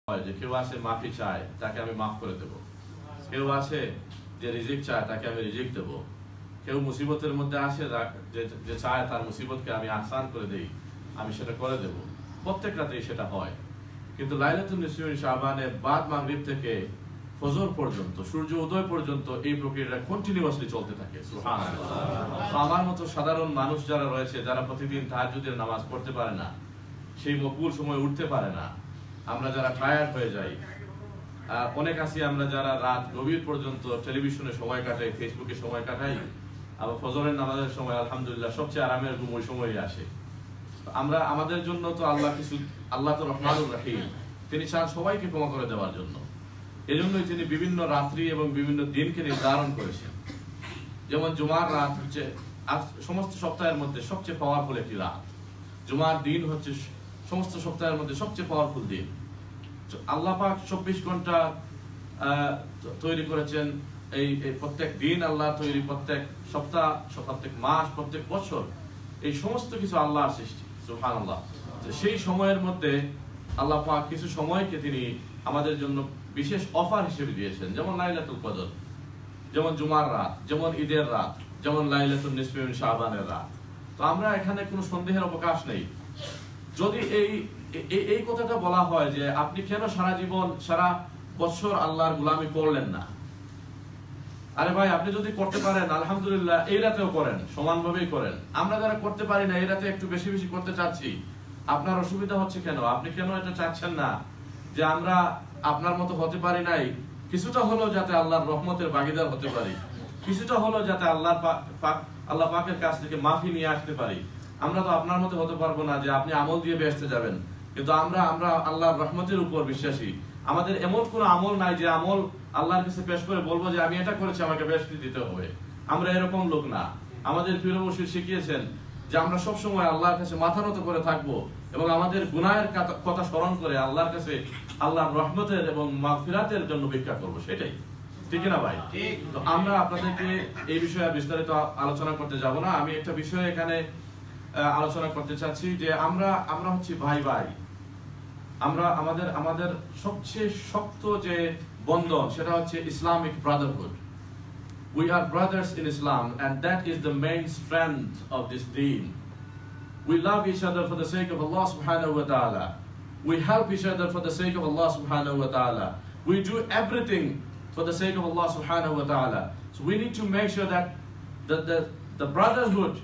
যে কেউ আছে মাফি চায় তাকে আমি মাফ করে দেব, কেউ আছে যে রিজিক চায় তাকে আমি রিজিক দেব, কেউ মুসিবতের মধ্যে আসে যে চায় তার মুসিবতকে আমি আসান করে দেই, আমি সেটা করে দেব। প্রত্যেক রাতেই সেটা হয়। কিন্তু লাইলাতুন নিসফি শাবানের বাদ মাগরিব থেকে ফজর পর্যন্ত, সূর্য উদয় পর্যন্ত এই প্রক্রিয়াটা কন্টিনিউয়াসলি চলতে থাকে। সুবহানাল্লাহ। আমার মতো সাধারণ মানুষ যারা রয়েছে, যারা প্রতিদিন তাহাজ্জুদের নামাজ পড়তে পারে না, সেই মকবুল সময় উঠতে পারে না, আমরা যারা টায়ার্ড হয়ে যাই, অনেক আছি আমরা যারা রাত গভীর পর্যন্ত টেলিভিশনে সময় কাটাই, ফেসবুকে সময় কাটাই, আবার ফজরের নামাজের সময় আলহামদুলিল্লাহ সবচেয়ে আরামের ঘুম ওই সময়ই আসে। আমরা আমাদের জন্য তো আল্লাহ তো রহমানুর রহিম, তিনি চান সবাইকে ক্ষমা করে দেওয়ার জন্য। এজন্যই তিনি বিভিন্ন রাত্রি এবং বিভিন্ন দিনকে নির্ধারণ করেছেন। যেমন জুমার রাত হচ্ছে সমস্ত সপ্তাহের মধ্যে সবচেয়ে পাওয়ারফুল একটি রাত। জুমার দিন হচ্ছে সমস্ত সপ্তাহের মধ্যে সবচেয়ে পাওয়ারফুল দিন। আল্লাহ পাক 24 ঘন্টা তৈরি করেছেন। এই প্রত্যেক দিন আল্লাহ তৈরি, প্রত্যেক সপ্তাহ, প্রত্যেক মাস, প্রত্যেক বছর, এই সমস্ত কিছু আল্লাহর সৃষ্টি। সুবহানাল্লাহ। সেই সময়ের মধ্যে আল্লাহ পাক কিছু সময়কে তিনি আমাদের জন্য বিশেষ অফার হিসেবে দিয়েছেন, যেমন লাইলাতুল কদর, যেমন জুমার রাত, যেমন ঈদের রাত, যেমন লাইলাতুন নিসফি মিন শাবানের রাত। তো আমরা এখানে কোনো সন্দেহের অবকাশ নেই। যদি এই কথাটা বলা হয় যে আপনি কেন সারা জীবন সারা বছর আল্লাহর গোলামি করলেন না, আরে ভাই আপনি যদি করতে পারেন আলহামদুলিল্লাহ, এই রাতেও করেন, সমানভাবেই করেন। আমরা যারা করতে পারি না, এই রাতে একটু বেশি বেশি করতে চাচ্ছি, আপনার অসুবিধা হচ্ছে কেন? আপনি কেন এটা চাচ্ছেন না যে আমরা আপনার মতো হতে পারি নাই, কিছুটা হলো যাতে আল্লাহর রহমতের ভাগীদার হতে পারি, কিছুটা হলো যাতে আল্লাহ পাকের কাছ থেকে মাফি নিয়ে আসতে পারি। আমরা তো আপনার মতো হতে পারবো না যে আপনি আমল দিয়ে বেহেশতে যাবেন, কিন্তু আমরা আল্লাহর রহমতের উপর বিশ্বাসী। আমাদের এমন কোনো আমল নাই যে আমল আল্লাহর কাছে পেশ করে বলবো যে আমি এটা করেছি, আমাকে বেহেশতে দিতে হবে। আমরা এরকম লোক না। আমাদের পীর মুর্শিদ শিখিয়েছেন যে আমরা সবসময় আল্লাহর কাছে মাথা নত করে থাকবো এবং আমাদের গুনাহের কথা স্মরণ করে আল্লাহর কাছে আল্লাহর রহমতের এবং মাগফিরাতের জন্য ভিক্ষা করবো। সেটাই ঠিক না ভাই? তো আমরা আপনাদেরকে এই বিষয়ে বিস্তারিত আলোচনা করতে যাব না। আমি একটা বিষয় এখানে আলোচনা করতে চাচ্ছি যে আমরা হচ্ছি ভাই ভাই। আমরা আমাদের সবচেয়ে শক্ত যে বন্ধন সেটা হচ্ছে Islamic Brotherhood. We are brothers in Islam, and that is the main strength of this deen. We love each other for the sake of Allah subhanahu wa ta'ala. We help each other for the sake of Allah subhanahu wa ta'ala. We do everything for the sake of Allah subhanahu wa ta'ala. So we need to make sure that the brotherhood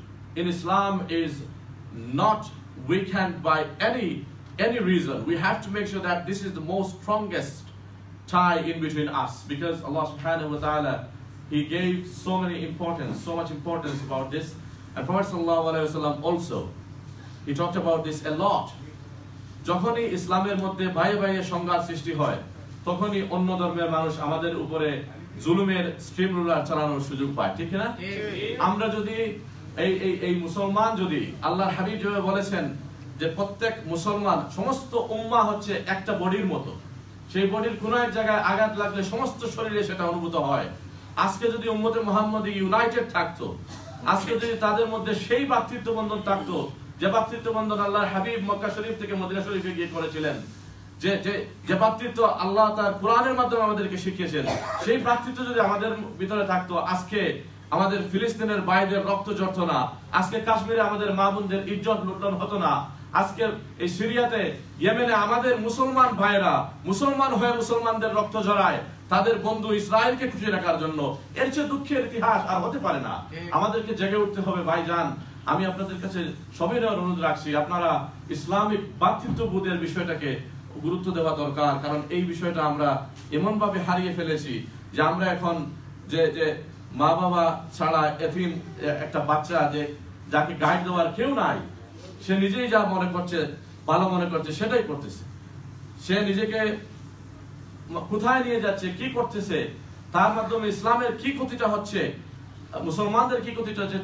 in Islam is not weakened by any reason. We have to make sure that this is the most strongest tie in between us, because Allah subhanahu wa ta'ala, He gave so much importance about this. And Prophet sallallahu alaihi wasallam also, he talked about this a lot. যখনই ইসলামের মধ্যে ভাই ভাইয়ের সংঘাত সৃষ্টি হয়, তখনই অন্য ধর্মের মানুষ আমাদের উপরে জুলুমের স্ট্রিম রুলার চালানোর সুযোগ পায়। ঠিক না? আমরা যদি এই মুসলমান, যদি আল্লাহর হাবিব যেভাবে বলেছেন যে প্রত্যেক মুসলমান, সমস্ত উম্মাহ হচ্ছে একটা বডির মতো, সেই বডির কোন এক জায়গায় আঘাত লাগলে সমস্ত শরীরে সেটা অনুভূত হয়। আজকে যদি উম্মতে মুহাম্মদী ইউনাইটেড থাকতো, আজকে যদি তাদের মধ্যে সেই ভ্রাতৃত্ব বন্ধন থাকতো যে ভ্রাতৃত্ব বন্ধন আল্লাহর হাবিব মক্কা শরীফ থেকে মদিনা শরীফে গিয়ে করেছিলেন, যে ভ্রাতৃত্ব আল্লাহ তার কোরআনের মাধ্যমে আমাদেরকে শিখিয়েছেন, সেই ভ্রাতৃত্ব যদি আমাদের ভিতরে থাকতো, আজকে আমাদের ফিলিস্তিনের ভাইদের রক্ত ঝরতো না, আজকে কাশ্মীরে আমাদের মা বোনদের ইজ্জত লুণ্ঠন হতো না, আজকে এই সিরিয়াতে, ইয়েমেনে আমাদের মুসলমান ভাইরা মুসলমান হয়ে মুসলমানদের রক্ত ঝরায় তাদের বন্ধু ইসরায়েলকে খুশি রাখার জন্য। এর চেয়ে দুঃখের ইতিহাস আর হতে পারে না। আমাদেরকে জেগে উঠতে হবে ভাইজান। আমি আপনাদের কাছে সবিনয় অনুরোধ রাখছি, আপনারা ইসলামিক ভ্রাতৃত্ববোধের বিষয়টাকে গুরুত্ব দেওয়া দরকার। কারণ এই বিষয়টা আমরা এমন ভাবে হারিয়ে ফেলেছি যে আমরা এখন যে মা বাবা ছাড়া এতিম একটা বাচ্চা, যে যাকে গাইড দেওয়ার কেউ নাই, সে নিজেই যা মনে করছে, ভালো মনে করছে, সেটাই করতেছে। সে নিজেকে কোথায় নিয়ে যাচ্ছে, কি করতেছে, তার মাধ্যমে ইসলামের কি ক্ষতিটা হচ্ছে, মুসলমানদের কি ক্ষতিটা হচ্ছে,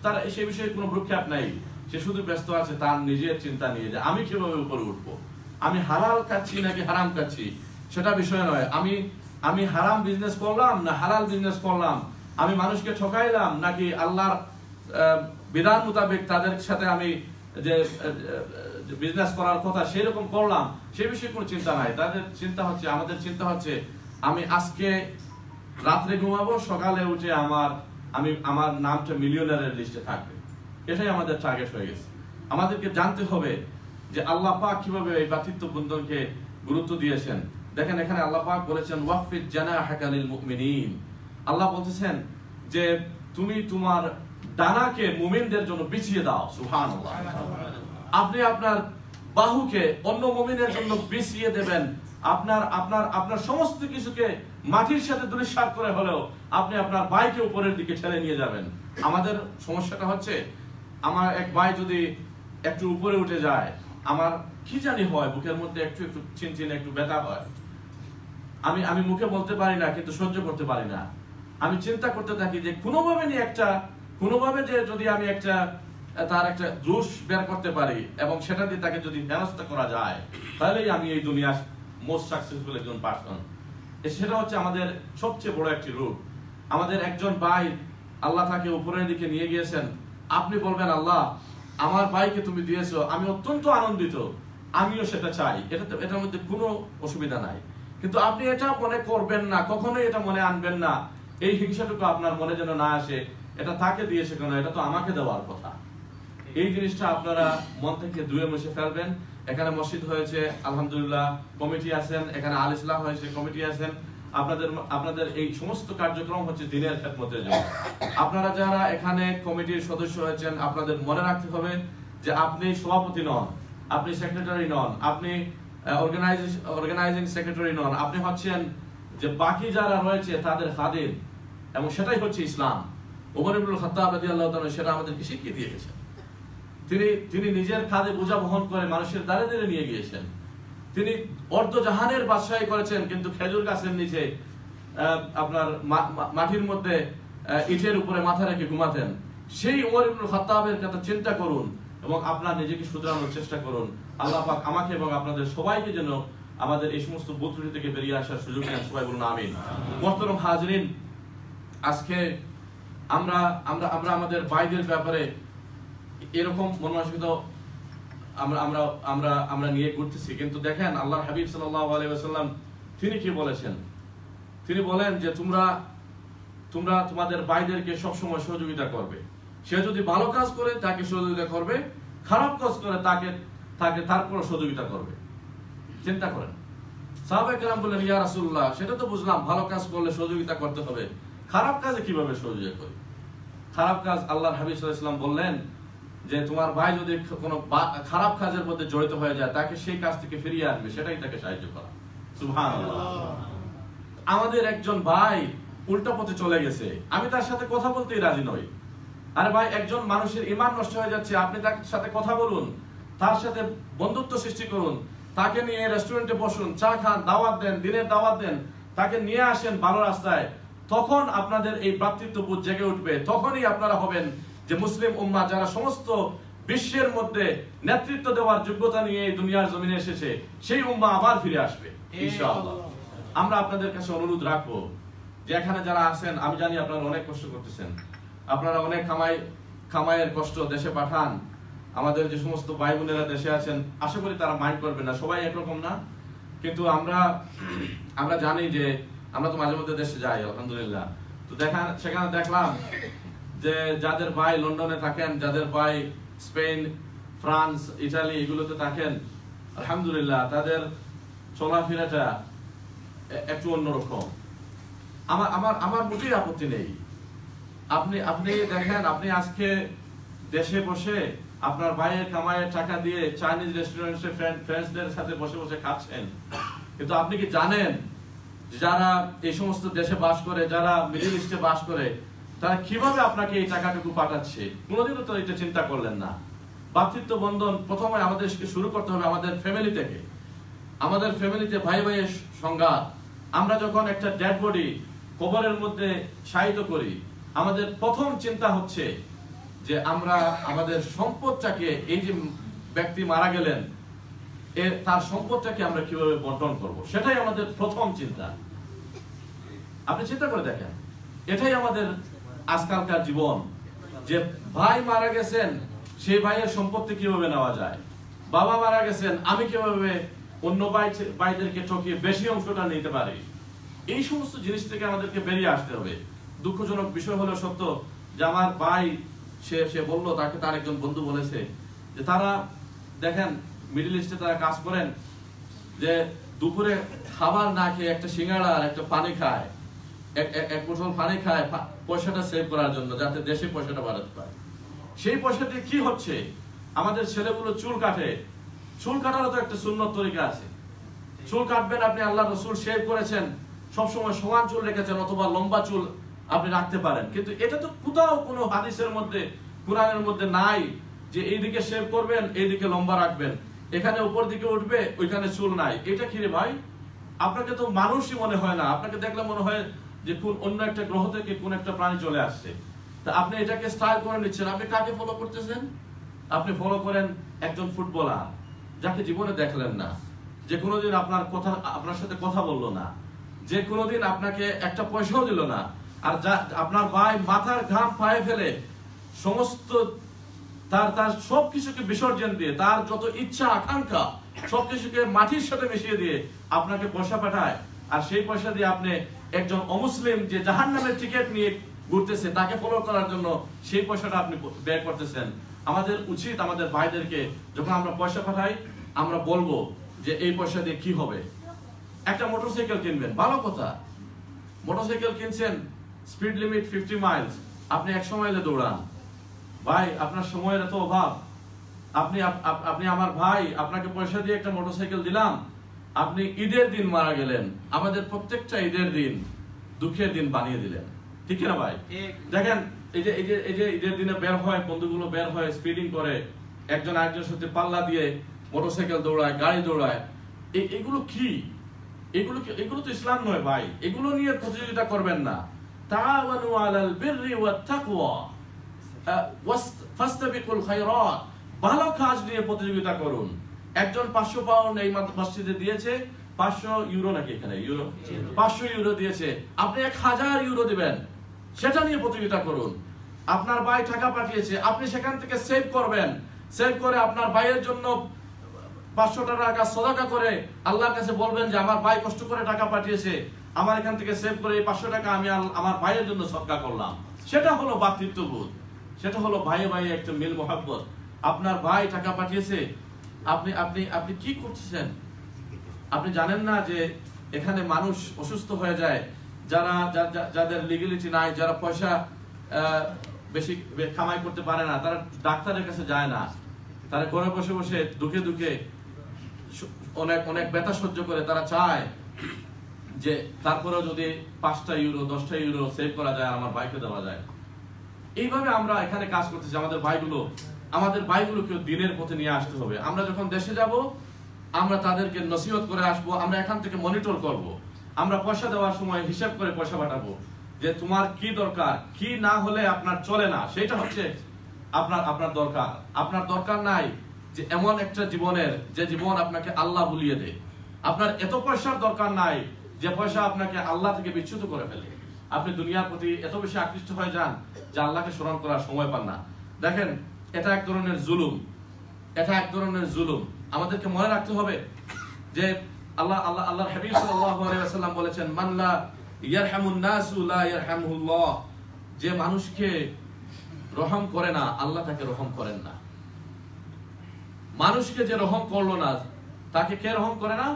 তার সেই বিষয়ে কোনো ভ্রুক্ষেপ নাই। সে শুধু ব্যস্ত আছে তার নিজের চিন্তা নিয়ে, যে আমি কিভাবে উপরে উঠবো, আমি হালাল খাচ্ছি নাকি হারাম খাচ্ছি, সেটা বিষয় নয়। আমি হারাম বিজনেস করলাম না হালাল বিজনেস করলাম, আমি মানুষকে ঠকাইলাম নাকি আল্লাহর বিধান মোতাবেক তাদের সাথে আমি বিজনেস করার কথা সেরকম করলাম, সে বিষয়ে কোনো চিন্তা নাই। তাদের চিন্তা হচ্ছে, আমাদের চিন্তা হচ্ছে আমি আজকে রাত্রে ঘুমাবো, সকালে উঠে আমার নামটা মিলিয়নারের লিস্টে থাকবে। এটাই আমাদের টার্গেট হয়ে গেছে। আমাদেরকে জানতে হবে যে আল্লাহ পাক কিভাবে এই ভ্রাতৃত্ব বন্ধনকে গুরুত্ব দিয়েছেন। দেখেন এখানে আল্লাহ পাক বলেছেন ওয়াকফিদ জানাহাকা লিল মুমিনিন। আল্লাহ বলতেছেন যে তুমি তোমার ডানাকে মুমিনদের জন্য বিছিয়ে দাও। সুবহানাল্লাহ। আপনি আপনার বাহুকে অন্য মুমিনের জন্য বিছিয়ে দেবেন। আপনার সমস্ত কিছুকে মাটির সাথে দুলিশাত করে হলেও আপনি আপনার ভাইকে উপরের দিকে ঠেলে নিয়ে যাবেন। আমাদের সমস্যাটা হচ্ছে, আমার এক ভাই যদি একটু উপরে উঠে যায়, আমার কি জানি হয়, বুকের মধ্যে একটু একটু চিনচিন একটু ব্যথা হয়। আমি মুখে বলতে পারি না, কিন্তু সহ্য করতে পারি না। আমি চিন্তা করতে থাকি যে কোনোভাবে যে যদি আমি তার একটা দোষ বের করতে পারি এবং সেটা দিয়ে তাকে যদি হেনস্থা করা যায়, তাহলেই আমি এই দুনিয়ার মোস্ট সাকসেসফুল একজন পারসন। সেটা হচ্ছে আমাদের সবচেয়ে বড় একটি রূপ। আমাদের একজন ভাই, আল্লাহ তাকে উপরের দিকে নিয়ে গিয়েছেন। আপনি বলবেন আল্লাহ আমার ভাইকে তুমি দিয়েছো, আমি অত্যন্ত আনন্দিত, আমিও সেটা চাই, এটার মধ্যে কোনো অসুবিধা নাই। কিন্তু আপনি এটা মনে করবেন না, কখনোই এটা মনে আনবেন না, এই হিংসাটুকু আপনার মনে যেন না আসে, এটা তাকে দিয়েছে কেন, এটা তো আমাকে দেওয়ার কথা। এই জিনিসটা আপনারা মন থেকে ধুয়ে মুছে ফেলবেন। এখানে মসজিদ হয়েছে, আলহামদুলিল্লাহ, কমিটি আছেন, এখানে আল ইসলাম হয়েছে, কমিটি আছেন। আপনাদের এই সমস্ত কার্যক্রম হচ্ছে দিনের খেদমতের জন্য। আপনারা যারা এখানে কমিটির সদস্য হয়েছেন, আপনাদের মনে রাখতে হবে যে আপনি সভাপতি নন, আপনি সেক্রেটারি নন, আপনি অর্গানাইজিং সেক্রেটারি নন, আপনি হচ্ছেন যে বাকি যারা রয়েছে তাদের খাদিম, এবং সেটাই হচ্ছে ইসলাম। ওমর ইবনুল খাত্তাব রাদিয়াল্লাহু তাআলা সেটা আমাদেরকে শিখিয়ে দিয়ে গেছেন। তিনি নিজের কাঁধে বোঝা বহন করে মানুষের দ্বারে দ্বারে নিয়ে গিয়েছেন। তিনি অর্ধ জাহানের বাদশাহী করেছেন, কিন্তু খেজুর গাছের নিচে আপনার মাটির মধ্যে ইটের উপরে মাথা রেখে ঘুমাতেন। সেই ওমর ইবনুল খাত্তাবের কথা চিন্তা করুন এবং আপনার নিজেকে শুধরানোর চেষ্টা করুন। আল্লাহ পাক আমাকে এবং আপনাদের সবাইকে যেন আমাদের এই সমস্ত বুদ্রুটি থেকে বেরিয়ে আসার সুযোগ দেন। সবাই বলুন আমিন। মুহতারাম হাজরিন, আজকে আমরা আমাদের ভাইদের ব্যাপারে এরকম মনোমানসিকতা আমরা নিয়ে ঘুরতেছি, কিন্তু দেখেন আল্লাহর হাবিব সাল্লাল্লাহু আলাইহি ওয়াসাল্লাম তিনি কি বলেছেন? তিনি বলেন যে তোমরা তোমাদের ভাইদেরকে সবসময় সহযোগিতা করবে। সে যদি ভালো কাজ করে তাকে সহযোগিতা করবে, খারাপ কাজ করে তাকে তারপর সহযোগিতা করবে। চিন্তা করেন, সাহাবায়ে কেরাম বললেন ইয়া রাসূলুল্লাহ, সেটা তো বুঝলাম, ভালো কাজ করলে সহযোগিতা করতে হবে, খারাপ কাজে কিভাবে সহযোগিতা করি? খারাপ কাজ, আল্লাহর হাবিব সাল্লাল্লাহু আলাইহি ওয়াসাল্লাম বললেন যে তোমার ভাই যদি কোনো খারাপ কাজের মধ্যে জড়িত হয়ে যায়, তাকে সেই কাজ থেকে ফিরিয়ে আনবে, সেটাই তাকে সাহায্য করা। সুবহানাল্লাহ। আমাদের একজন ভাই উল্টা পথে চলে গেছে, আমি তার সাথে কথা বলতেই রাজি নই। আরে ভাই, একজন মানুষের ঈমান নষ্ট হয়ে যাচ্ছে, আপনি তার সাথে কথা বলুন, তার সাথে বন্ধুত্ব সৃষ্টি করুন, তাকে নিয়ে রেস্টুরেন্টে বসুন, চা খান, দাওয়াত দেন, দিনের দাওয়াত দেন, তাকে নিয়ে আসেন ভালো রাস্তায়। তখন আপনাদের এই ভ্রাতৃত্ববোধ জেগে উঠবে। তখনই আপনারা হবেন যে মুসলিম উম্মাহ যারা সমস্ত বিশ্বের মধ্যে নেতৃত্ব দেওয়ার যোগ্যতা নিয়ে এই দুনিয়ার জমিনে এসেছে, সেই উম্মাহ আবার ফিরে আসবে ইনশাআল্লাহ। আমরা আপনাদের কাছে অনুরোধ রাখবো যে এখানে যারা আছেন, আমি জানি আপনারা অনেক কষ্ট করতেছেন, আপনারা অনেক কামাইয়ের কষ্ট দেশে পাঠান। আমাদের যে সমস্ত ভাই বোনেরা দেশে আছেন, আশা করি তারা মাইন্ড করবেন না, সবাই একরকম না, কিন্তু আমরা জানি যে আমরা তো মাঝে মধ্যে দেশে যাই, আলহামদুলিল্লাহ। তো সেখানে দেখলাম যে যাদের ভাই লন্ডনে থাকেন, যাদের ভাই স্পেন, ফ্রান্স, ইটালি এগুলোতে থাকেন, আলহামদুলিল্লাহ তাদের চলাফেরাটা একটু অন্যরকম। আমার মোটেই আপত্তি নেই। আপনি দেখেন, আপনি আজকে দেশে বসে আপনার ভাইয়ের কামাইয়ের টাকা দিয়ে চাইনিজ রেস্টুরেন্টে ফ্রেন্ডসদের সাথে বসে বসে খাচ্ছেন, কিন্তু আপনি কি জানেন যারা এই সমস্ত দেশে বাস করে, যারা মিডল ইস্টে বাস করে, তারা কিভাবে আপনাকে এই টাকাটুকু পাঠাচ্ছে? কোনোদিনও তো এটা চিন্তা করলেন না। ভ্রাতৃত্ব বন্ধন প্রথমে আমাদেরকে শুরু করতে হবে আমাদের ফ্যামিলি থেকে। আমাদের ফ্যামিলিতে ভাই ভাইয়ের সংঘাত। আমরা যখন একটা ডেড বডি কবরের মধ্যে শায়িত করি, আমাদের প্রথম চিন্তা হচ্ছে যে আমরা আমাদের সম্পদটাকে, এই যে ব্যক্তি মারা গেলেন তার সম্পদটাকে আমরা কিভাবে বন্টন করব, সেটাই আমাদের প্রথম চিন্তা। আপনি চিন্তা করে দেখেন, এটাই আমাদের আজকালকার জীবন, যে ভাই মারা গেছেন, সেই ভাইয়ের সম্পত্তি কিভাবে নেওয়া যায়। বাবা মারা গেছেন, আমি কিভাবে অন্য ভাইদেরকে ঠকিয়ে বেশি অংশটা নিতে পারি। এই সমস্ত জিনিস থেকে আমাদেরকে বেরিয়ে আসতে হবে। দুঃখজনক বিষয় হলো সত্য যে আমার ভাই সে বললো, তাকে তার একজন বন্ধু বলেছে যে তারা দেখেন মিডল ইস্টে তারা কাজ করেন যে দুপুরে খাবার না খেয়ে একটা সিঙ্গাড়া আর একটা পানি খায়, এক বোতল পানি খায় পয়সাটা সেভ করার জন্য, যাতে দেশে পয়সাটা বাড়াতে পারে। সেই পয়সা দিয়ে কি হচ্ছে, আমাদের ছেলেগুলো চুল কাটে। চুল কাটারও তো একটা সুন্নত তরিকা আছে। চুল কাটবেন আপনি, আল্লাহ রসুল শেভ করেছেন, সবসময় সমান চুল রেখেছেন, অথবা লম্বা চুল আপনি রাখতে পারেন। কিন্তু এটা তো কোথাও কোনো হাদিসের মধ্যে, কোরআনের মধ্যে নাই যে এইদিকে শেভ করবেন, এইদিকে লম্বা রাখবেন, এখানে উপর দিকে উঠবে, ওইখানে চুল নাই। এটা কি রে ভাই? আপনাকে তো মানুষই মনে হয় না, আপনাকে দেখলে মনে হয় যে কোন অন্য একটা গ্রহ থেকে কোন একটা প্রাণী চলে আসছে। তা আপনি এটাকে স্টাইল করে নিচ্ছেন। আপনি কাকে ফলো করতেছেন? আপনি ফলো করেন একজন ফুটবলার যাকে জীবনে দেখলেন না, যে কোনোদিন আপনার সাথে কথা বললো না, যে কোনোদিন আপনাকে একটা পয়সাও দিল না, আর যা আপনার ভাই মাথার ঘাম পায়ে ফেলে সমস্ত তার সবকিছুকে বিসর্জন দিয়ে, তার যত ইচ্ছা আকাঙ্ক্ষা সবকিছুকে মাটির সাথে মিশিয়ে দিয়ে আপনাকে পয়সা পাঠায়, আর সেই পয়সা দিয়ে আপনি একজন অমুসলিম যে জাহান্নামের টিকিট নিয়ে ঘুরতেছে তাকে ফলো করার জন্য সেই পয়সাটা আপনি ব্যয় করতেছেন। আমাদের উচিত আমাদের ভাইদেরকে যখন আমরা পয়সা পাঠাই, আমরা বলবো যে এই পয়সা দিয়ে কি হবে। একটা মোটরসাইকেল কিনবেন, ভালো কথা, মোটরসাইকেল কিনছেন, স্পিড লিমিট 50 মাইলস, আপনি 100 মাইলে দৌড়ান। ভাই আপনার সময়ের এত অভাব, আপনি আমার ভাই, আপনাকে পয়সা দিয়ে একটা মোটরসাইকেল দিলাম, আপনি ঈদের দিন মারা গেলেন, আমাদের প্রত্যেকটা ঈদের দিন দুঃখের দিন বানিয়ে দিলেন, ঠিক না ভাই? দেখেন এই যে ঈদের দিনে বের হয়, বন্ধুগুলো বের হয়, স্পিডিং করে, একজন আরেকজনের সাথে পাল্লা দিয়ে মোটরসাইকেল দৌড়ায়, গাড়ি দৌড়ায়, এগুলো কি? এগুলো তো ইসলাম নয় ভাই। এগুলো নিয়ে প্রতিযোগিতা করবেন না। তাআওয়ানু আলাল বিররি ওয়াত তাকওয়া ফাস্তাবিকুল খায়রাত, ভালো কাজ নিয়ে প্রতিযোগিতা করুন। একজন 500 পাউন্ড এই মসজিদে দিয়েছে, 500 ইউরো নাকি এখানে ইউরো, 500 ইউরো দিয়েছে, আপনি 1000 ইউরো দিবেন, সেটা নিয়ে প্রতিযোগিতা করুন। আপনার ভাই টাকা পাঠিয়েছে, আপনি সেখান থেকে সেভ করবেন, সেভ করে আপনার ভাইয়ের জন্য 500 টাকা সদাকা করে আল্লাহর কাছে বলবেন যে আমার ভাই কষ্ট করে টাকা পাঠিয়েছে, আমার এখান থেকে সেভ করে এই 500 টাকা আমি আমার ভাইয়ের জন্য সদকা করলাম। সেটা হলো ভ্রাতৃত্ববোধ, সেটা হলো ভাইয়ে ভাইয়ে একটা মিল মহব্বত। আপনার ভাই টাকা পাঠিয়েছে, আপনি কি করতেছেন? আপনি জানেন না যে এখানে মানুষ অসুস্থ হয়ে যায়, যাদের লিগ্যালিটি নাই, যারা পয়সা বেশি কামাই করতে পারে না, তারা ডাক্তারের কাছে যায় না, তারা ঘরে বসে বসে দুঃখে দুঃখে অনেক ব্যথা সহ্য করে, তারা চায় যে তারপরেও যদি 5টা ইউরো 10টা ইউরো সেভ করা যায়, আমার ভাইকে দেওয়া যায়। এইভাবে আমরা এখানে কাজ করতেছি। আমাদের ভাইগুলোকে দিনের পথে নিয়ে আসতে হবে। আমরা যখন দেশে যাব, আমরা তাদেরকে নসিহত করে আসবো, আমরা এখান থেকে মনিটর করব। আমরা পয়সা দেওয়ার সময় হিসাব করে পয়সা পাঠাবো, যে তোমার কি দরকার, কি না হলে আপনার চলে না, সেটা হচ্ছে আপনার দরকার। আপনার দরকার নাই যে এমন একটা জীবনের যে জীবন আপনাকে আল্লাহ ভুলিয়ে দেয়। আপনার এত পয়সার দরকার নাই যে পয়সা আপনাকে আল্লাহ থেকে বিচ্যুত করে ফেলে। আপনি দুনিয়ার প্রতি এত বেশি আকৃষ্ট হয়ে যান যে আল্লাহকে স্মরণ করার সময় পান না। দেখেন, এটা এক ধরনের জুলুম, এটা এক ধরনের জুলুম। আমাদেরকে মনে রাখতে হবে যে আল্লাহর হাবিব সাল্লাল্লাহু আলাইহি ওয়াসাল্লাম বলেছেন, মান লা ইয়ারহামুন নাসু লা ইয়ারহামুহুল্লাহ, যে মানুষকে রহম করে না, আল্লাহ তাকে রহম করেন না। মানুষকে যে রহম করলো না, তাকে কে রহম করে না?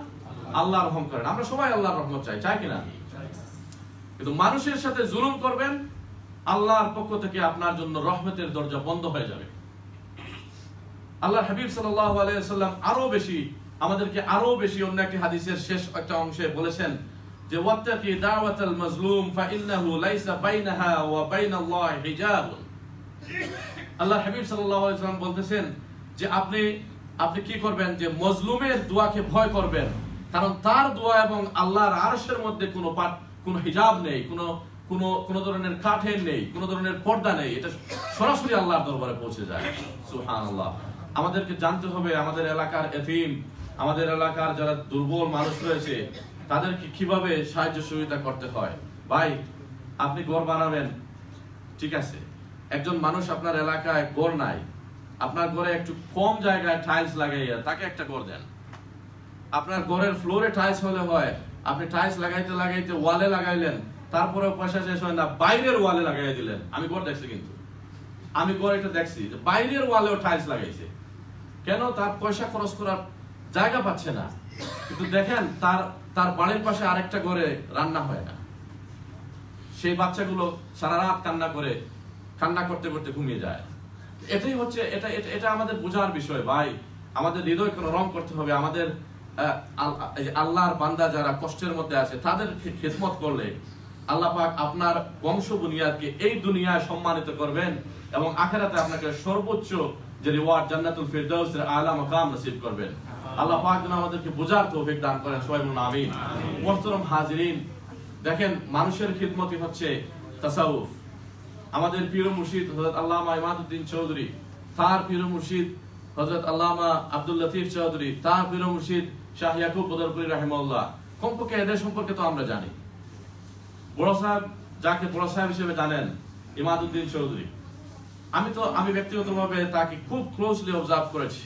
আল্লাহ রহম করেন। আমরা সবাই আল্লাহর রহমত চাই কিনা? কিন্তু মানুষের সাথে জুলুম করবেন, আল্লাহর পক্ষ থেকে আপনার জন্য রহমতের দরজা বন্ধ হয়ে যাবে। আল্লাহর হাবিব সাল্লাল্লাহু আলাইহি ওয়াসাল্লাম আমাদেরকে আরো বেশি অন্য একটি হাদিসের শেষ একটা অংশে বলেছেন যে ওয়াত্তাকি দাওয়াতাল মাজলুম ফাইন্নাহু লাইসা বাইনাহা ওয়া বাইনাল্লাহি হিজাব। আল্লাহর হাবিব সাল্লাল্লাহু আলাইহি ওয়াসাল্লাম বলতেছেন যে আপনি কি করবেন, যে মজলুমের দোয়াকে ভয় করবেন, কারণ তার দোয়া এবং আল্লাহর আরশের মধ্যে কোনো হিজাব নেই, কোনো ধরনের কাঠের নেই, কোনো ধরনের পর্দা নেই, এটা সরাসরি আল্লাহর দরবারে পৌঁছে যায়। সুবহানাল্লাহ। আমাদেরকে জানতে হবে আমাদের এলাকার এতিম, আমাদের এলাকার যারা দুর্বল মানুষ রয়েছে, তাদেরকে কিভাবে সাহায্য সহযোগিতা করতে হয়। ভাই, আপনি ঘর বানাবেন, ঠিক আছে, একজন মানুষ আপনার এলাকায় ঘর নাই, আপনার ঘরে একটু কম জায়গায় টাইলস লাগাইয়া তাকে একটা ঘর দেন। আপনার ঘরের ফ্লোরে টাইলস হলে হয়, আপনি টাইলস লাগাইতে লাগাইতে ওয়ালে লাগাইলেন, তারপরে পয়সা শেষ হয় না, বাইরের ওয়ালে লাগাই দিলেন। আমি ঘর দেখছি, কিন্তু আমি ঘর এটা দেখছি বাইরের ওয়ালেও টাইলস লাগাইছে। কেন? তার পয়সা খরচ করার জায়গা পাচ্ছে না। কিন্তু দেখেন তার বাড়ির পাশে আরেকটা ঘরে রান্না হয় না, সেই বাচ্চাগুলো সারা রাত কান্না করতে করতে ঘুমিয়ে যায়। এটাই হচ্ছে এটা আমাদের বোঝার বিষয় ভাই। আমাদের হৃদয় কোনো রং করতে হবে। আমাদের আল্লাহর বান্দা যারা কষ্টের মধ্যে আছে তাদের খেদমত করলে আল্লাহ পাক আপনার বংশ বুনিয়াদকে এই দুনিয়ায় সম্মানিত করবেন এবং আখিরাতে আপনাকে সর্বোচ্চ যে রিওয়ার্ড জান্নাতুল ফিরদাউসের আলা মাকাম নসিব করবেন। আল্লাহ পাক যেন আমাদেরকে বোঝার তৌফিক দান করেন। সবাই বলুন আমিন। মুহতারাম হাজিরিন, দেখেন মানুষের খিদমতই হচ্ছে তাসাউফ। আমাদের পীর মুর্শিদ হযরত আল্লামা ইমাদউদ্দিন চৌধুরী, তার পীর মুর্শিদ হযরত আল্লামা আব্দুল লতিফ চৌধুরী, তার পীর মুর্শিদ শাহ ইয়াকুব বদরপুরি রাহিমাহুল্লাহ, কমপক্ষে এদের সম্পর্কে তো আমরা জানি। বড় সাহেব, যাকে বড় সাহেব হিসেবে জানেন, ইমাদউদ্দিন চৌধুরী, আমি ব্যক্তিগতভাবে তাকে খুব ক্লোজলি অবজার্ভ করেছি।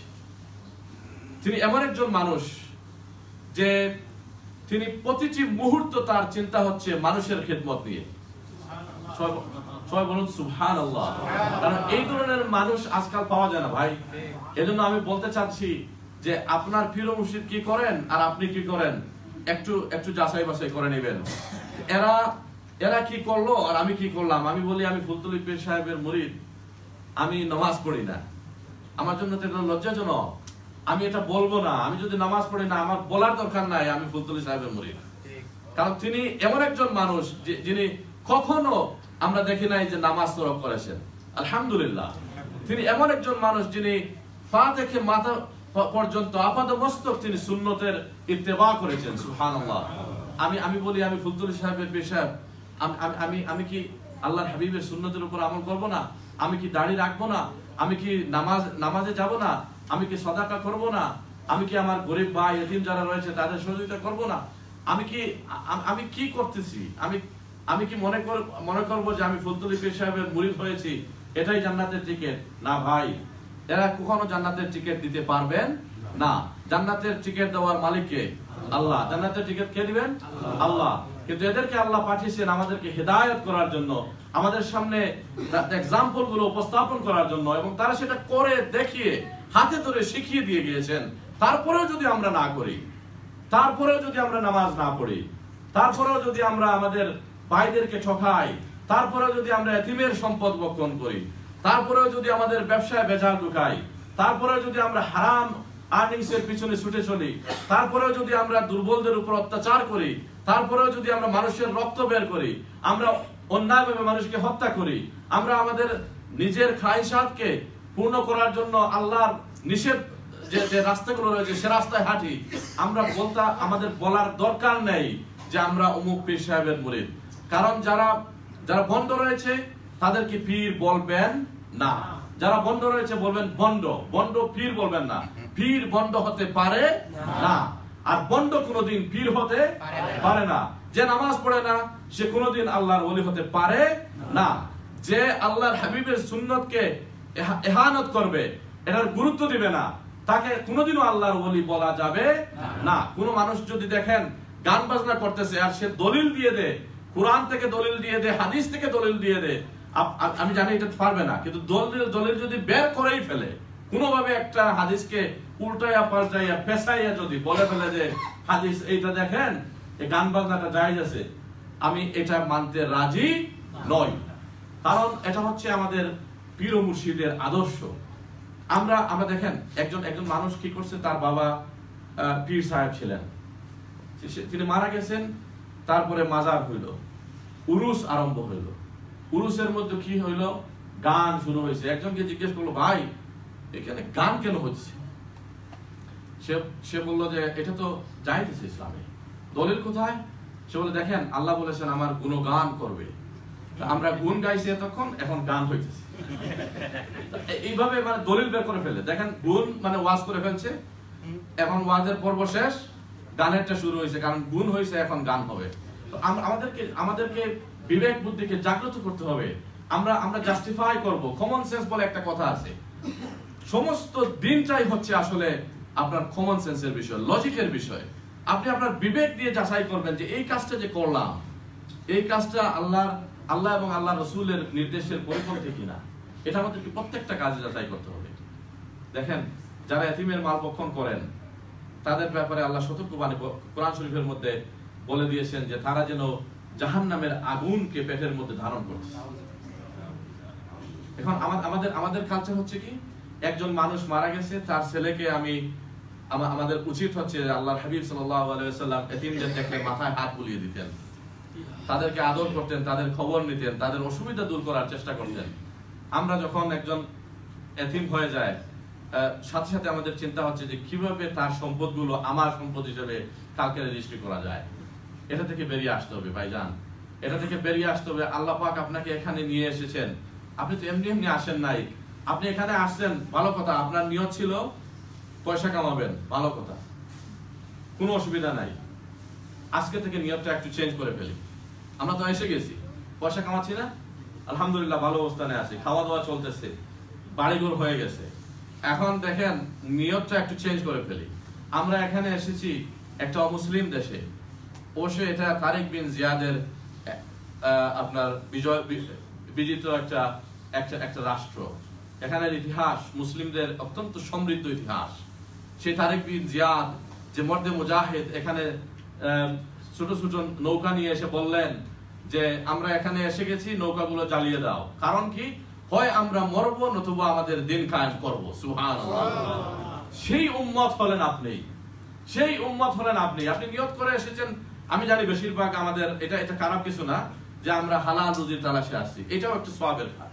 তিনি এমন একজন মানুষ যে তিনি প্রতিটি মুহূর্ত তার চিন্তা হচ্ছে মানুষের খেদমত নিয়ে। সবাই বলুন সুবহানাল্লাহ। কারণ এই ধরনের মানুষ আজকাল পাওয়া যায় না ভাই। এজন্য আমি বলতে চাচ্ছি যে আপনার পীর মুর্শিদ কি করেন আর আপনি কি করেন একটু যাচাই বাছাই করে নেবেন। এরা কি করলো আর আমি কি করলাম। আমি বলি আমি ফুলতলি পীর সাহেবের মুরিদ, আমি নামাজ পড়ি না, আমার জন্য তো এটা লজ্জাজনক। আমি এটা বলবো না। আমি যদি নামাজ পড়ি না, আমার বলার দরকার নাই আমি ফুলতলি সাহেবের মুরিদ। কারণ তিনি এমন একজন মানুষ যিনি কখনো আমরা দেখি নাই যে নামাজ তরক করেছেন। আলহামদুলিল্লাহ, তিনি এমন একজন মানুষ যিনি পা থেকে মাথা পর্যন্ত আপাদমস্তক তিনি সুন্নতের ইত্তেবা করেছেন। সুবহানাল্লাহ। আমি বলি আমি ফুলতলি সাহেবের পীর সাহেব, আমি কি আল্লাহর হাবিবের সুন্নতের উপর আমল করব না? আমি কি দাড়ি রাখবো না? আমি কি নামাজে যাব না? আমি কি সাদাকা করব না? আমি কি আমার গরিব ভাই এতিম যারা রয়েছে তাদের সহযোগিতা করব না? আমি কি করতেছি? আমি কি মনে করব যে আমি ফুলতলি পীর সাহেবের মুরিদ হয়েছি, এটাই জান্নাতের টিকিট? না ভাই, এরা কখনো জান্নাতের টিকিট দিতে পারবেন না। জান্নাতের টিকিট দেওয়ার মালিক কে? আল্লাহ। জান্নাতের টিকিট কে দিবেন? আল্লাহ। কিন্তু এদেরকে আল্লাহ পাঠিয়েছেন আমাদেরকে হেদায়েত করার জন্য, আমাদের সামনে এক্সাম্পল গুলো উপস্থাপন করার জন্য, এবং তারা সেটা করে দেখিয়ে হাতে ধরে শিখিয়ে দিয়ে গিয়েছেন। তারপরেও যদি আমরা না করি, তারপরেও যদি আমরা নামাজ না পড়ি, তারপরেও যদি আমরা আমাদের ভাইদেরকে ঠকাই, তারপরেও যদি আমরা এতিমের সম্পদ বক্ষণ করি, তারপরেও যদি আমাদের ব্যবসায় ভেজাল ঢুকাই, তারপরেও যদি আমরা হারাম আর্নিংস এর পিছনে ছুটে চলি, তারপরেও যদি আমরা দুর্বলদের উপর অত্যাচার করি, তারপরেও যদি আমরা মানুষের রক্ত বের করি, আমরা অন্যায়ভাবে মানুষকে হত্যা করি, আমরা আমাদের নিজের খায়সাতকে পূর্ণ করার জন্য আল্লাহর নিষেধ যে রাস্তাগুলো রয়েছে সে রাস্তায় হাঁটি, আমাদের বলার দরকার নেই যে আমরা অমুক পীর সাহেবের মুরিদ। কারণ যারা বন্ড রয়েছে তাদেরকে পীর বলবেন না। যারা বন্ড রয়েছে বলবেন বন্ড পীর বলবেন না। পীর বন্ড হতে পারে না, আর বন্ড কোনোদিন পীর হতে পারে না। যে নামাজ পড়ে না সে কোনোদিন আল্লাহর ওলি হতে পারে না। যে আল্লাহর হাবিবের সুন্নতকে ইহানত করবে, এটার গুরুত্ব দিবে না, তাকে কোনোদিনও আল্লাহর ওলি বলা যাবে না। কোন মানুষ যদি দেখেন গান বাজনা করতেছে আর সে দলিল দিয়ে দে, কোরআন থেকে দলিল দিয়ে দে, হাদিস থেকে দলিল দিয়ে দে, আমি জানি এটা পারবে না, কিন্তু দলিল যদি বের করেই ফেলে, কোনোভাবে একটা হাদিসকে উল্টাইয়া পাল্টাইয়া পেছাইয়া যদি বলে ফেলে যে হাদিস এইটা দেখেন, এই গান বাজনাটা জায়েজ আছে, আমি এটা মানতে রাজি নই। কারণ এটা হচ্ছে আমাদের পীর ও মুর্শিদের আদর্শ। আমরা দেখেন একজন মানুষ কি করছে, তার বাবা পীর সাহেব ছিলেন, তিনি মারা গেছেন, তারপরে মাজার হইল, উরুস আরম্ভ হইল। উরুসের মধ্যে কি হইল? গান শুরু হয়েছে। একজনকে জিজ্ঞেস করলো, ভাই এখানে গান কেন হচ্ছে? সে বললো যে এটা তো জায়েজ আছে ইসলামে, দলিল কোথায়? সে বলে দেখেন আল্লাহ বলেছেন আমার গুণগান করবে, আমরা গুণ গাইছি এতক্ষণ, এখন গান হইতেছে। এইভাবে মানে দলিল বের করে ফেলে। দেখেন গুণ মানে ওয়াজ করে ফেলছে, এখন ওয়াজের পর্ব শেষ, গানেরটা শুরু হয়েছে, কারণ গুণ হয়েছে, এখন গান হবে। তো আমাদেরকে বিবেক বুদ্ধিকে জাগ্রত করতে হবে। আমরা জাস্টিফাই করব। কমন সেন্স বলে একটা কথা আছে, সমস্ত দিনটাই হচ্ছে আসলে আপনার কমন সেন্সের বিষয়, লজিকের বিষয়। আপনি আপনার বিবেক দিয়ে যাচাই করবেন যে এই কাজটা যে করলাম, এই কাজটা আল্লাহ এবং আল্লাহ রসুলের নির্দেশের পরিপন্থী কিনা, এটা আমাদেরকে প্রত্যেকটা কাজে যাচাই করতে হবে। দেখেন, যারা এতিমের মাল ভক্ষণ করেন তাদের ব্যাপারে আল্লাহ সতর্কবাণী কোরআন শরীফের মধ্যে বলে দিয়েছেন যে তারা যেন জাহান্নামের আগুনকে পেটের মধ্যে ধারণ করছে। এখন আমাদের কালচার হচ্ছে কি, একজন মানুষ মারা গেছে, তার ছেলেকে আমাদের উচিত হচ্ছে আল্লাহর হাবিব সাল্লাল্লাহু আলাইহি ওয়াসাল্লাম এতিমদের দেখলে মাথায় হাত বুলিয়ে দিতেন, তাদেরকে আদর করতেন, তাদের খবর নিতেন, তাদের অসুবিধা দূর করার চেষ্টা করতেন। আমরা যখন একজন এতিম হয়ে যায়, সাথে সাথে আমাদের চিন্তা হচ্ছে যে কিভাবে তার সম্পদগুলো আমার সম্পদ হিসেবে কালকে রেজিস্ট্রি করা যায়। এটা থেকে বেরিয়ে আসতে হবে ভাইজান, এটা থেকে বেরিয়ে আসতে হবে। আল্লাহ পাক আপনাকে এখানে নিয়ে এসেছেন, আপনি তো এমনি এমনি আসেন নাই। আপনি এখানে আসছেন, ভালো কথা, আপনার নিয়ত ছিল পয়সা কামাবেন, ভালো কথা, কোনো অসুবিধা নাই। আজকে থেকে নিয়তটা একটু চেঞ্জ করে ফেলি। আমরা তো এসে গেছি, পয়সা কামাচ্ছি না, আলহামদুলিল্লাহ ভালো অবস্থানে আছি, খাওয়া দাওয়া চলতেছে, বাড়িঘর হয়ে গেছে। এখন দেখেন, নিয়তটা একটু চেঞ্জ করে ফেলি। আমরা এখানে এসেছি একটা অমুসলিম দেশে, অবশ্যই এটা তারিক বিন জিয়াদের আপনার বিজিত একটা রাষ্ট্র। এখানের ইতিহাস মুসলিমদের অত্যন্ত সমৃদ্ধ ইতিহাস। সেই তারিক বিন জিয়াদ যে মর্দে মুজাহিদ, এখানে ছোট ছোট নৌকা নিয়ে এসে বললেন যে আমরা এখানে এসে গেছি, নৌকাগুলো জ্বালিয়ে দাও। কারণ কি, হয় আমরা মরবো নতুবা আমাদের দিন কায়েম করবো। সুবহানাল্লাহ। সেই উম্মত হলেন আপনি, সেই উম্মত হলেন আপনি। আপনি নিয়ত করে এসেছেন। আমি জানি বেশিরভাগ আমাদের এটা খারাপ কিছু না যে আমরা হালাল রুজির তালাশে আসছি, এটাও একটা সওয়াবের কাজ।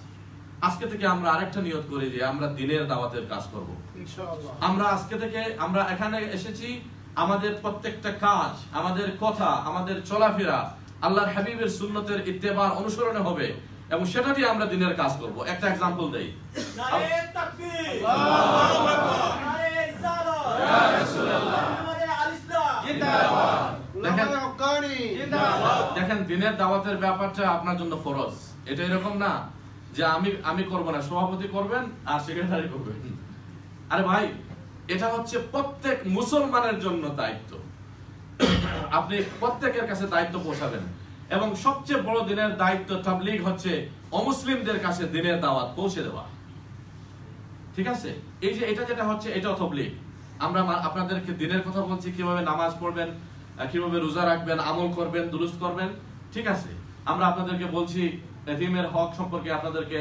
আজকে থেকে আমরা আরেকটা নিয়ত করি যে আমরা দিনের দাওয়াতের কাজ করব ইনশাআল্লাহ। আমরা আজকে থেকে আমরা এখানে এসেছি, আমাদের প্রত্যেকটা কাজ, আমাদের কথা, আমাদের চলাফেরা আল্লাহর হাবিবের সুন্নতের ইত্তেবা অনুসরণে হবে এবং সেটা দিয়ে আমরা দিনের কাজ করব। একটা এক্সাম্পল দেই। নারে তাকবীর, আল্লাহু আকবার, নারে রিসালাত, ইয়া রাসূলুল্লাহ, নারে আল ইসলাম, জিন্দাবাদ, উলামায়ে হক্কানি, জিন্দাবাদ। দেখেন, দিনের দাওয়াতের ব্যাপারটা আপনার জন্য ফরজ। এটা এরকম না যে আমি করব না, সভাপতি করবেন আর সেক্রেটারি করবেন। আরে ভাই, এটা হচ্ছে প্রত্যেক মুসলমানের জন্য দায়িত্ব। আপনি প্রত্যেকের কাছে দায়িত্ব পৌঁছাবেন এবং সবচেয়ে বড় দিনের দায়িত্ব তাবলীগ হচ্ছে অমুসলিমদের কাছে দিনের দাওয়াত পৌঁছে দেওয়া। ঠিক আছে, এই যে এটা যেটা হচ্ছে, এটাও তাবলীগ। আমরা আপনাদেরকে দিনের কথা বলছি, কিভাবে নামাজ পড়বেন, কিভাবে রোজা রাখবেন, আমল করবেন, দুরুস্ত করবেন। ঠিক আছে, আমরা আপনাদেরকে বলছি এতিমের হক সম্পর্কে, আপনাদেরকে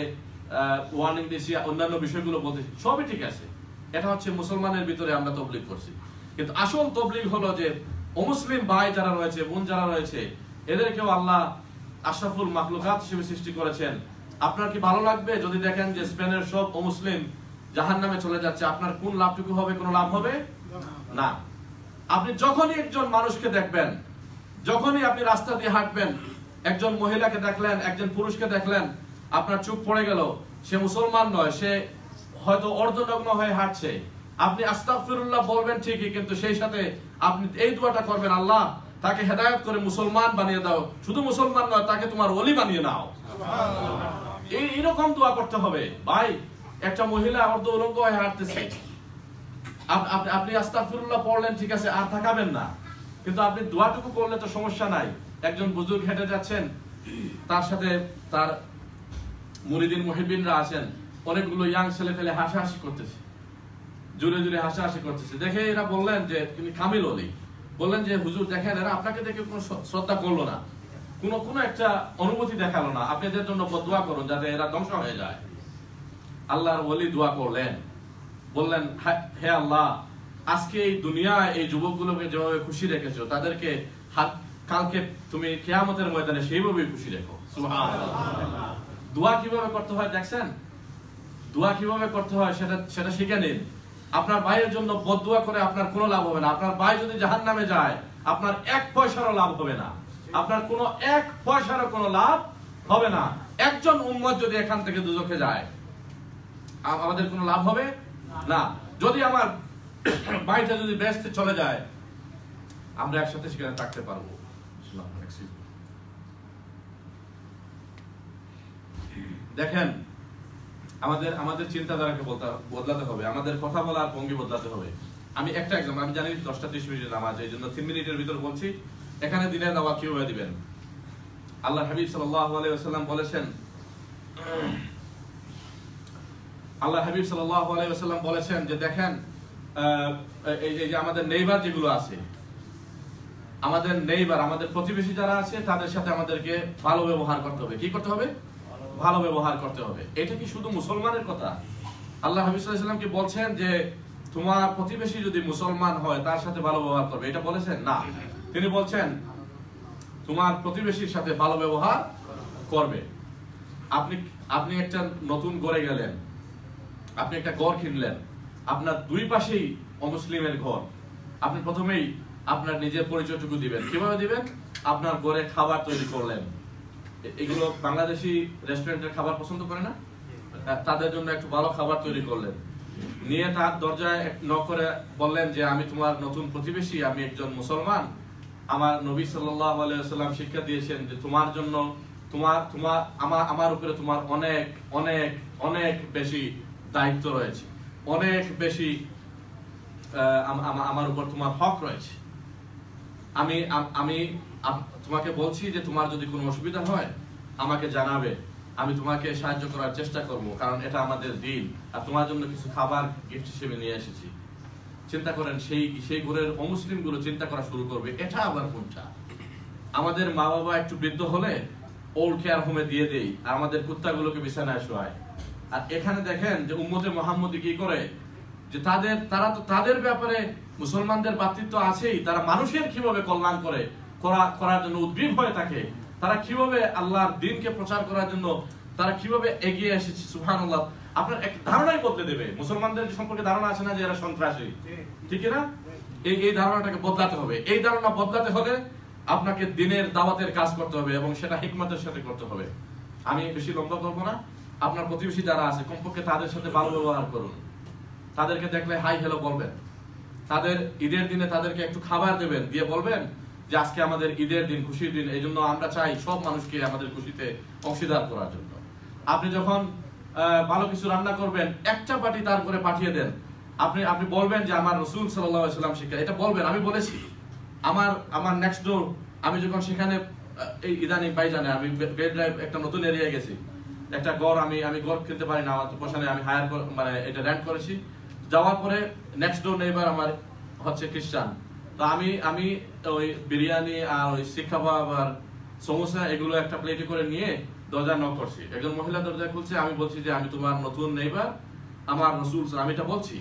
ওয়ার্নিং দিচ্ছি, অন্যান্য বিষয়গুলো বলতেছি, সবই ঠিক আছে। এটা হচ্ছে মুসলমানের ভিতরে আমরা তাবলীগ করছি। কিন্তু আসল তাবলীগ হলো যে অমুসলিম ভাই যারা রয়েছে, বোন যারা রয়েছে, এদেরকেও আল্লাহ আশরাফুল মাখলুকাত হিসেবে সৃষ্টি করেছেন। আপনার কি ভালো লাগবে যদি দেখেন যে স্পেনের সব অমুসলিম জাহান্নামে চলে যাচ্ছে? আপনার কোন লাভটুকু হবে? কোনো লাভ হবে না। আপনি যখনই একজন মানুষকে দেখবেন, যখনই আপনি রাস্তা দিয়ে হাঁটবেন, একজন মহিলাকে দেখলেন, একজন পুরুষকে দেখলেন, আপনার চোখ পড়ে গেল সে মুসলমান নয়, সে হয়তো অর্ধনগ্ন হয়ে হাঁটছে, আপনি আস্তাগফিরুল্লাহ বলবেন ঠিকই, কিন্তু সেই সাথে আপনি এই দোয়াটা করবেন, আল্লাহ তাকে হেদায়েত করে মুসলমান বানিয়ে দাও। শুধু মুসলমান নয়, তাকে তোমার ওলি বানিয়ে নাও। এইরকম দোয়া করতে হবে ভাই। একটা মহিলা অর্ধ উলঙ্গ হয়ে হাঁটতেছে, আপনি আস্তাগফিরুল্লাহ পড়লেন, ঠিক আছে, আর তাকাবেন না, কিন্তু আপনি দোয়াটুকু করলে তো সমস্যা নাই। একজন বুজুর্গ হেঁটে যাচ্ছেন, তার সাথে তার মুরিদিন মুহিবিনরা আছেন, অনেকগুলো ইয়াং ছেলে ফেলে হাসাহাসি করতেছে, জোরে জোরে হাসাহাসি করতেছে। দেখে এরা বললেন যে তিনি কামিল ওলি, বললেন যে হুজুর দেখেন, এরা আপনাকে দেখে কোনো শ্রদ্ধা করলো না, কোনো একটা অনুভূতি দেখালো না, আপনি এদের জন্য বদদোয়া করুন যাতে এরা ধ্বংস হয়ে যায়। আল্লাহর ওলি দোয়া করলেন, বললেন, হে আল্লাহ, আজকে এই দুনিয়ায় এই যুবকগুলোকে যেভাবে খুশি রেখেছো, তাদেরকে কালকে তুমি কিয়ামতের ময়দানে সেইভাবেই খুশি রেখো। সুবহানাল্লাহ। দোয়া কিভাবে করতে হয় দেখছেন? দোয়া কিভাবে করতে হয় সেটা শিখে নিন। আপনার ভাইয়ের জন্য বদদোয়া করে আপনার কোনো লাভ হবে না। আপনার ভাই যদি জাহান্নামে যায়, আপনার 1 পয়সারও লাভ হবে না। আপনার কোনো 1 পয়সারও কোনো লাভ হবে না। একজন উম্মত যদি এখান থেকে দুজখে যায়, আমাদের কোনো লাভ হবে না। যদি আমার ভাইটা যদি বেহেশতে চলে যায়, আমরা একসাথে সেখানে থাকতে পারবো। দেখেন, আমাদের আমাদের চিন্তাধারাকে বদলাতে হবে, আমাদের কথা বলার ভঙ্গি বদলাতে হবে। আমি একটা এক্সাম্পল, আমি জানি 10টা 30 মিনিটের নামাজ, এই জন্য 3 মিনিটের ভিতর বলছি। এখানে দিনের দাওয়াত কিভাবে দিবেন? আল্লাহ হাবিব সাল্লাল্লাহু আলাইহি ওয়াসাল্লাম বলেছেন, আল্লাহ হাবিব সাল্লাল্লাহু আলাইহি ওয়াসাল্লাম বলেছেন যে দেখেন, এই যে আমাদের নেইবার যেগুলো আছে, আমাদের নেইবার, আমাদের প্রতিবেশী যারা আছে, তাদের সাথে আমাদেরকে ভালো ব্যবহার করতে হবে। কি করতে হবে? ভালো ব্যবহার করতে হবে। এটা কি শুধু মুসলমানের কথা? আল্লাহ হাবিব সাল্লাল্লাহু আলাইহি ওয়াসাল্লাম কি বলছেন যে তোমার প্রতিবেশী যদি মুসলমান হয় তার সাথে ভালো ব্যবহার করবে, এটা বলেছেন? না, তিনি বলছেন তোমার প্রতিবেশীর সাথে ভালো ব্যবহার করবে। আপনি একটা নতুন ঘরে গেলেন, আপনি একটা ঘর কিনলেন, আপনার দুই পাশেই অমুসলিমের ঘর। আপনি প্রথমেই আপনার নিজের পরিচয়টুকু দিবেন। কিভাবে দিবেন? আপনার ঘরে খাবার তৈরি করলেন, এগুলো বাংলাদেশি রেস্টুরেন্টের খাবার পছন্দ করে না, তাদের জন্য একটু ভালো খাবার তৈরি করলেন, নিয়ে তার দরজায় নক করে বললেন যে আমি তোমার নতুন প্রতিবেশী, আমি একজন মুসলমান, আমার নবী সাল্লাল্লাহু আলাইহি ওয়াসাল্লাম শিক্ষা দিয়েছেন যে তোমার জন্য আমার উপরে তোমার অনেক অনেক অনেক বেশি দায়িত্ব রয়েছে, অনেক বেশি আমার উপর তোমার হক রয়েছে। আমি তোমাকে বলছি যে তোমার যদি কোনো অসুবিধা হয় আমাকে জানাবে, আমি তোমাকে সাহায্য করার চেষ্টা করব, কারণ এটা আমাদের দিন, আর তোমার জন্য কিছু খাবার গিফট হিসেবে নিয়ে এসেছি। চিন্তা করেন, সেই ঘরের অমুসলিম গুলো চিন্তা করা শুরু করবে এটা আবার কোনটা। আমাদের মা বাবা একটু বৃদ্ধ হলে ওল্ড কেয়ার হোমে দিয়ে দেই, আর আমাদের কুত্তাগুলোকে বিছানায় শোয়ায়। আর এখানে দেখেন যে উম্মতে মুহাম্মদি কি করে, যে তারা তো তাদের ব্যাপারে মুসলমানদের ভ্রাতৃত্ব আছেই, তারা মানুষের কিভাবে কল্যাণ করার জন্য উদ্গ্রীব হয়ে থাকে, তারা কিভাবে আল্লাহর দ্বীনকে প্রচার করার জন্য তারা কিভাবে এগিয়ে এসেছে। সুবহানাল্লাহ, আপনার এক ধারণাই বদলে দেবে। মুসলমানদের সম্পর্কে ধারণা আছে না যে এরা সন্ত্রাসী, ঠিক না? এই ধারণাটাকে বদলাতে হবে। এই ধারণা বদলাতে হলে আপনাকে দ্বীনের দাওয়াতের কাজ করতে হবে, এবং সেটা হিকমতের সাথে করতে হবে। আমি বেশি লম্বা করবো না। আপনার প্রতিবেশী যারা আছে কমপক্ষে তাদের সাথে ভালো ব্যবহার করুন, তাদেরকে দেখলে হাই হ্যালো বলবেন, তাদের ঈদের দিনে তাদেরকে একটু খাবার দেবেন, দিয়ে বলবেন যে আজকে আমাদের ঈদের দিন, খুশির দিন, এই জন্য আমরা চাই সব মানুষকে আমাদের খুশিতে অংশীদার করার জন্য। আপনি যখন ভালো কিছু রান্না করবেন, একটা বাটি তার করে পাঠিয়ে দেন। আপনি বলবেন যে আমার রাসূল সাল্লাল্লাহু আলাইহি ওয়াসাল্লাম শিক্ষা, এটা বলবেন। আমি বলেছি আমার নেক্সট ডোর, আমি যখন সেখানে এই ইদানিং বাইজানে আমি বেড ড্রাইভ একটা নতুন এরিয়ায় গেছি, একটা ঘর আমি ঘর কিনতে পারি না, আমার পয়সা নেই, আমি হায়ার মানে এটা রেন্ট করেছি। যাওয়ার পরে নেক্সট ডোর নেইবার আমার হচ্ছে খ্রিস্টান। তো আমি ওই বিরিয়ানি আর ওই শিক কাবাব আর সমোসা এগুলো একটা প্লেটে করে নিয়ে দরজা নক করছি। একজন মহিলা দরজা খুলছে, আমি বলছি যে আমি তোমার নতুন নেইবার, আমার রাসূল, আমি এটা বলছি,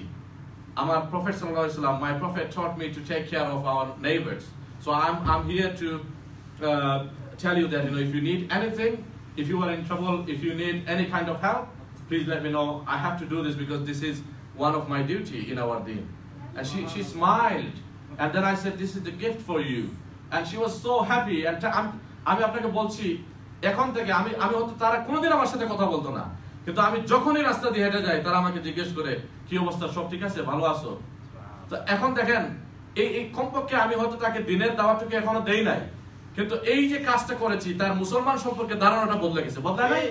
আমার প্রফেট সাল্লাল্লাহু আলাইহি ওয়াসাল্লাম, my prophet taught me to take care of our neighbors, so I'm here to tell you that, if you need anything, if you are in trouble, if you need any kind of help, please let me know. I have to do this because this is one of my duty in our deen. And she smiled, and then I said, this is the gift for you, and she was so happy. And আমি আপনাকে বলছি, এখন থেকে আমি হয়তো তারা কোনোদিন আমার সাথে কথা বলতো না, কিন্তু আমি যখনই রাস্তা দিয়ে হেঁটে যাই তারা আমাকে জিজ্ঞেস করে কি অবস্থা, সব ঠিক আছে, ভালো আছো? তো এখন দেখেন, এই কমপক্ষে আমি হয়তো তাকে দিনের দাওয়াতটুকু এখনো দেই নাই, কিন্তু এই যে কাজটা করেছি তার মুসলমান সম্পর্কে ধারণাটা বদলে গেছে, বদলায় নাই?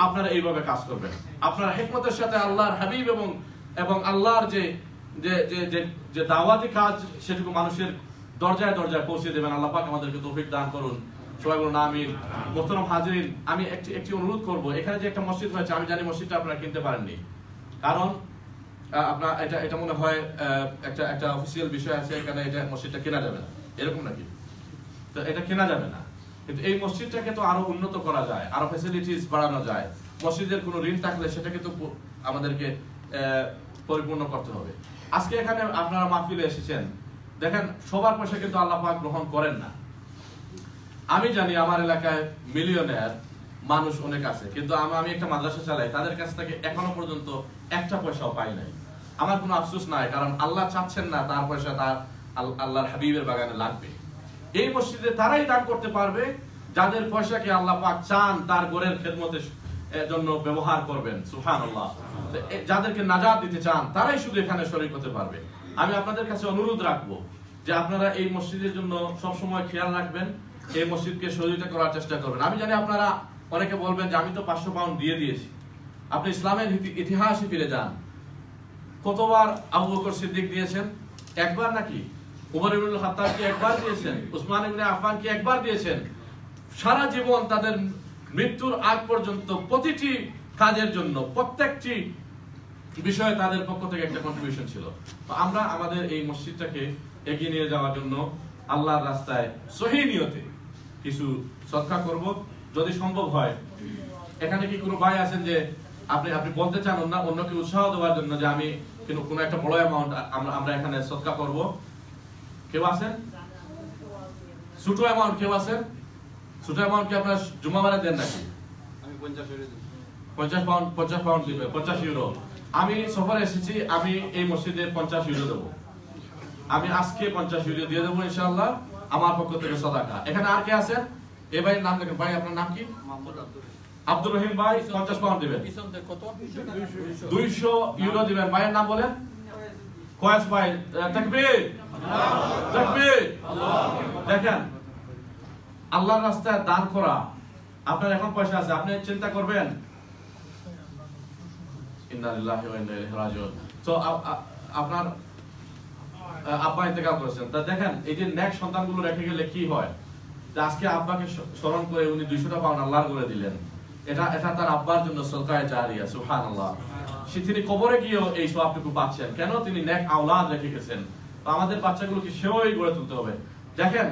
আপনারা এইভাবে কাজ করবেন, আপনারা হিকমতের সাথে আল্লাহর হাবিব এবং আল্লাহর যে দাওয়াতি কাজ সেটুকু মানুষের দরজায় দরজায় পৌঁছে দেবেন। আল্লাহ পাক আমাদেরকে তৌফিক দান করুন, সবাই বলুন আমিন। মোহতারাম হাজিরিন, আমি একটি অনুরোধ করব, এখানে যে একটা মসজিদ হয়েছে, আমি জানি মসজিদটা আপনারা কিনতে পারেননি, কারণ আপনার এটা মনে হয় একটা অফিসিয়াল বিষয় আছে, এখানে এটা মসজিদটা কেনা যাবে না, এরকম নাকি? তো এটা কেনা যাবে না, কিন্তু এই মসজিদটাকে তো আরো উন্নত করা যায়, আরো ফ্যাসিলিটিস বাড়ানো যায়। মসজিদের কোনো ঋণ থাকলে সেটাকে তো আমাদেরকে পরিপূর্ণ করতে হবে। আজকে এখানে আপনারা মাহফিলে এসেছেন, দেখেন সবার পয়সা কিন্তু আল্লাহ পাক গ্রহণ করেন না। আমি জানি আমার এলাকায় মিলিয়নার মানুষ অনেক আছে, কিন্তু আমি একটা মাদ্রাসা চালাই, তাদের কাছ থেকে এখনো পর্যন্ত একটা পয়সাও পাই নাই। আমার কোনো আফসোস নাই, কারণ আল্লাহ চাচ্ছেন না তার পয়সা তার আল্লাহর হাবিবের বাগানে লাগবে। এই মসজিদে তারাই দান করতে পারবে যাদের পয়সাকে আল্লাহ পাক চান তার ঘরের খেদমতের জন্য ব্যবহার করবেন। সুবহানাল্লাহ, যাদেরকে নাজাত দিতে চান তারাই শুধু এখানে শরীক হতে পারবে। আমি আপনাদের কাছে অনুরোধ রাখবো যে আপনারা এই মসজিদের জন্য সব সময় খেয়াল রাখবেন, এই মসজিদকে সহযোগিতা করার চেষ্টা করবেন। আমি জানি আপনারা অনেকে বলবেন যে আমি তো 500 পাউন্ড দিয়ে দিয়েছি, আপনি ইসলামের ইতিহাসে ফিরে যান, কতবার আবু বকর সিদ্দিক দিয়েছেন? একবার নাকি? উমর ইবনুল খাত্তাব কি একবার দিয়েছেন? উসমান ইবনে আফফান কি একবার দিয়েছেন? সারা জীবন তাদের মৃত্যুর আগ পর্যন্ত প্রতিটি কাজের জন্য প্রত্যেকটি বিষয়ে তাদের পক্ষ থেকে একটা কন্ট্রিবিউশন ছিল। তো আমরা আমাদের এই মসজিদটাকে এগিয়ে নিয়ে যাওয়ার জন্য আল্লাহর রাস্তায় সহিহ নিয়তে কিছু সদকা করব যদি সম্ভব হয়। এখানে কি কোনো ভাই আছেন যে আপনি বলতে চান অন্যকে উৎসাহ দেওয়ার জন্য যে আমি কিন্তু কোনো একটা বড় অ্যামাউন্ট আমরা এখানে সদকা করব? কেউ আছেন? ছোট অ্যামাউন্ট কেউ আছেন? ছোট অ্যামাউন্ট কি আপনার জুমাবারে দেন নাকি? আমি 50 ইউরো দিই। 50 পাউন্ড দিবে, 50 ইউরো। আমি সফরে এসেছি, আমি এই মসজিদে 50 ইউরো দেবো। আমি আজকে 50 ইউরো দিয়ে দেবো ইনশাআল্লাহ, আমার পক্ষ থেকে সাদাকা। এখানে আর কে আছেন? এই ভাইয়ের নাম দেখেন। ভাই আপনার নাম কি? আব্দুর রহিম ভাই 50 পাউন্ড দিবেন। 200 ইউরো দিবেন। ভাইয়ের নাম বলেন? কয়েস ভাই। তাকবীর, তাকবীর। দেখেন, আল্লাহর রাস্তায় দান করা, আপনার এখন পয়সা আছে, আপনি চিন্তা করবেন ইন্না লিল্লাহি ওয়া ইন্না ইলাইহি রাজিউন। তো আপনার আব্বা ইন্তেকাল করেছেন, তা দেখেন এই যে নেক সন্তানগুলো রেখে গেলে কি হয়, যে আজকে আব্বাকে স্মরণ করে উনি 200 পাউন্ড আল্লাহর করে দিলেন, এটা তার আব্বার জন্য সদকায়ে জারিয়া। সুবহানাল্লাহ। তিনি কবরে গিয়েও এই সওয়াবটুকু পাচ্ছেন, কেন? তিনি নেক আওলাদ রেখে গেছেন। তো আমাদের বাচ্চাগুলোকে সেভাবেই গড়ে তুলতে হবে। দেখেন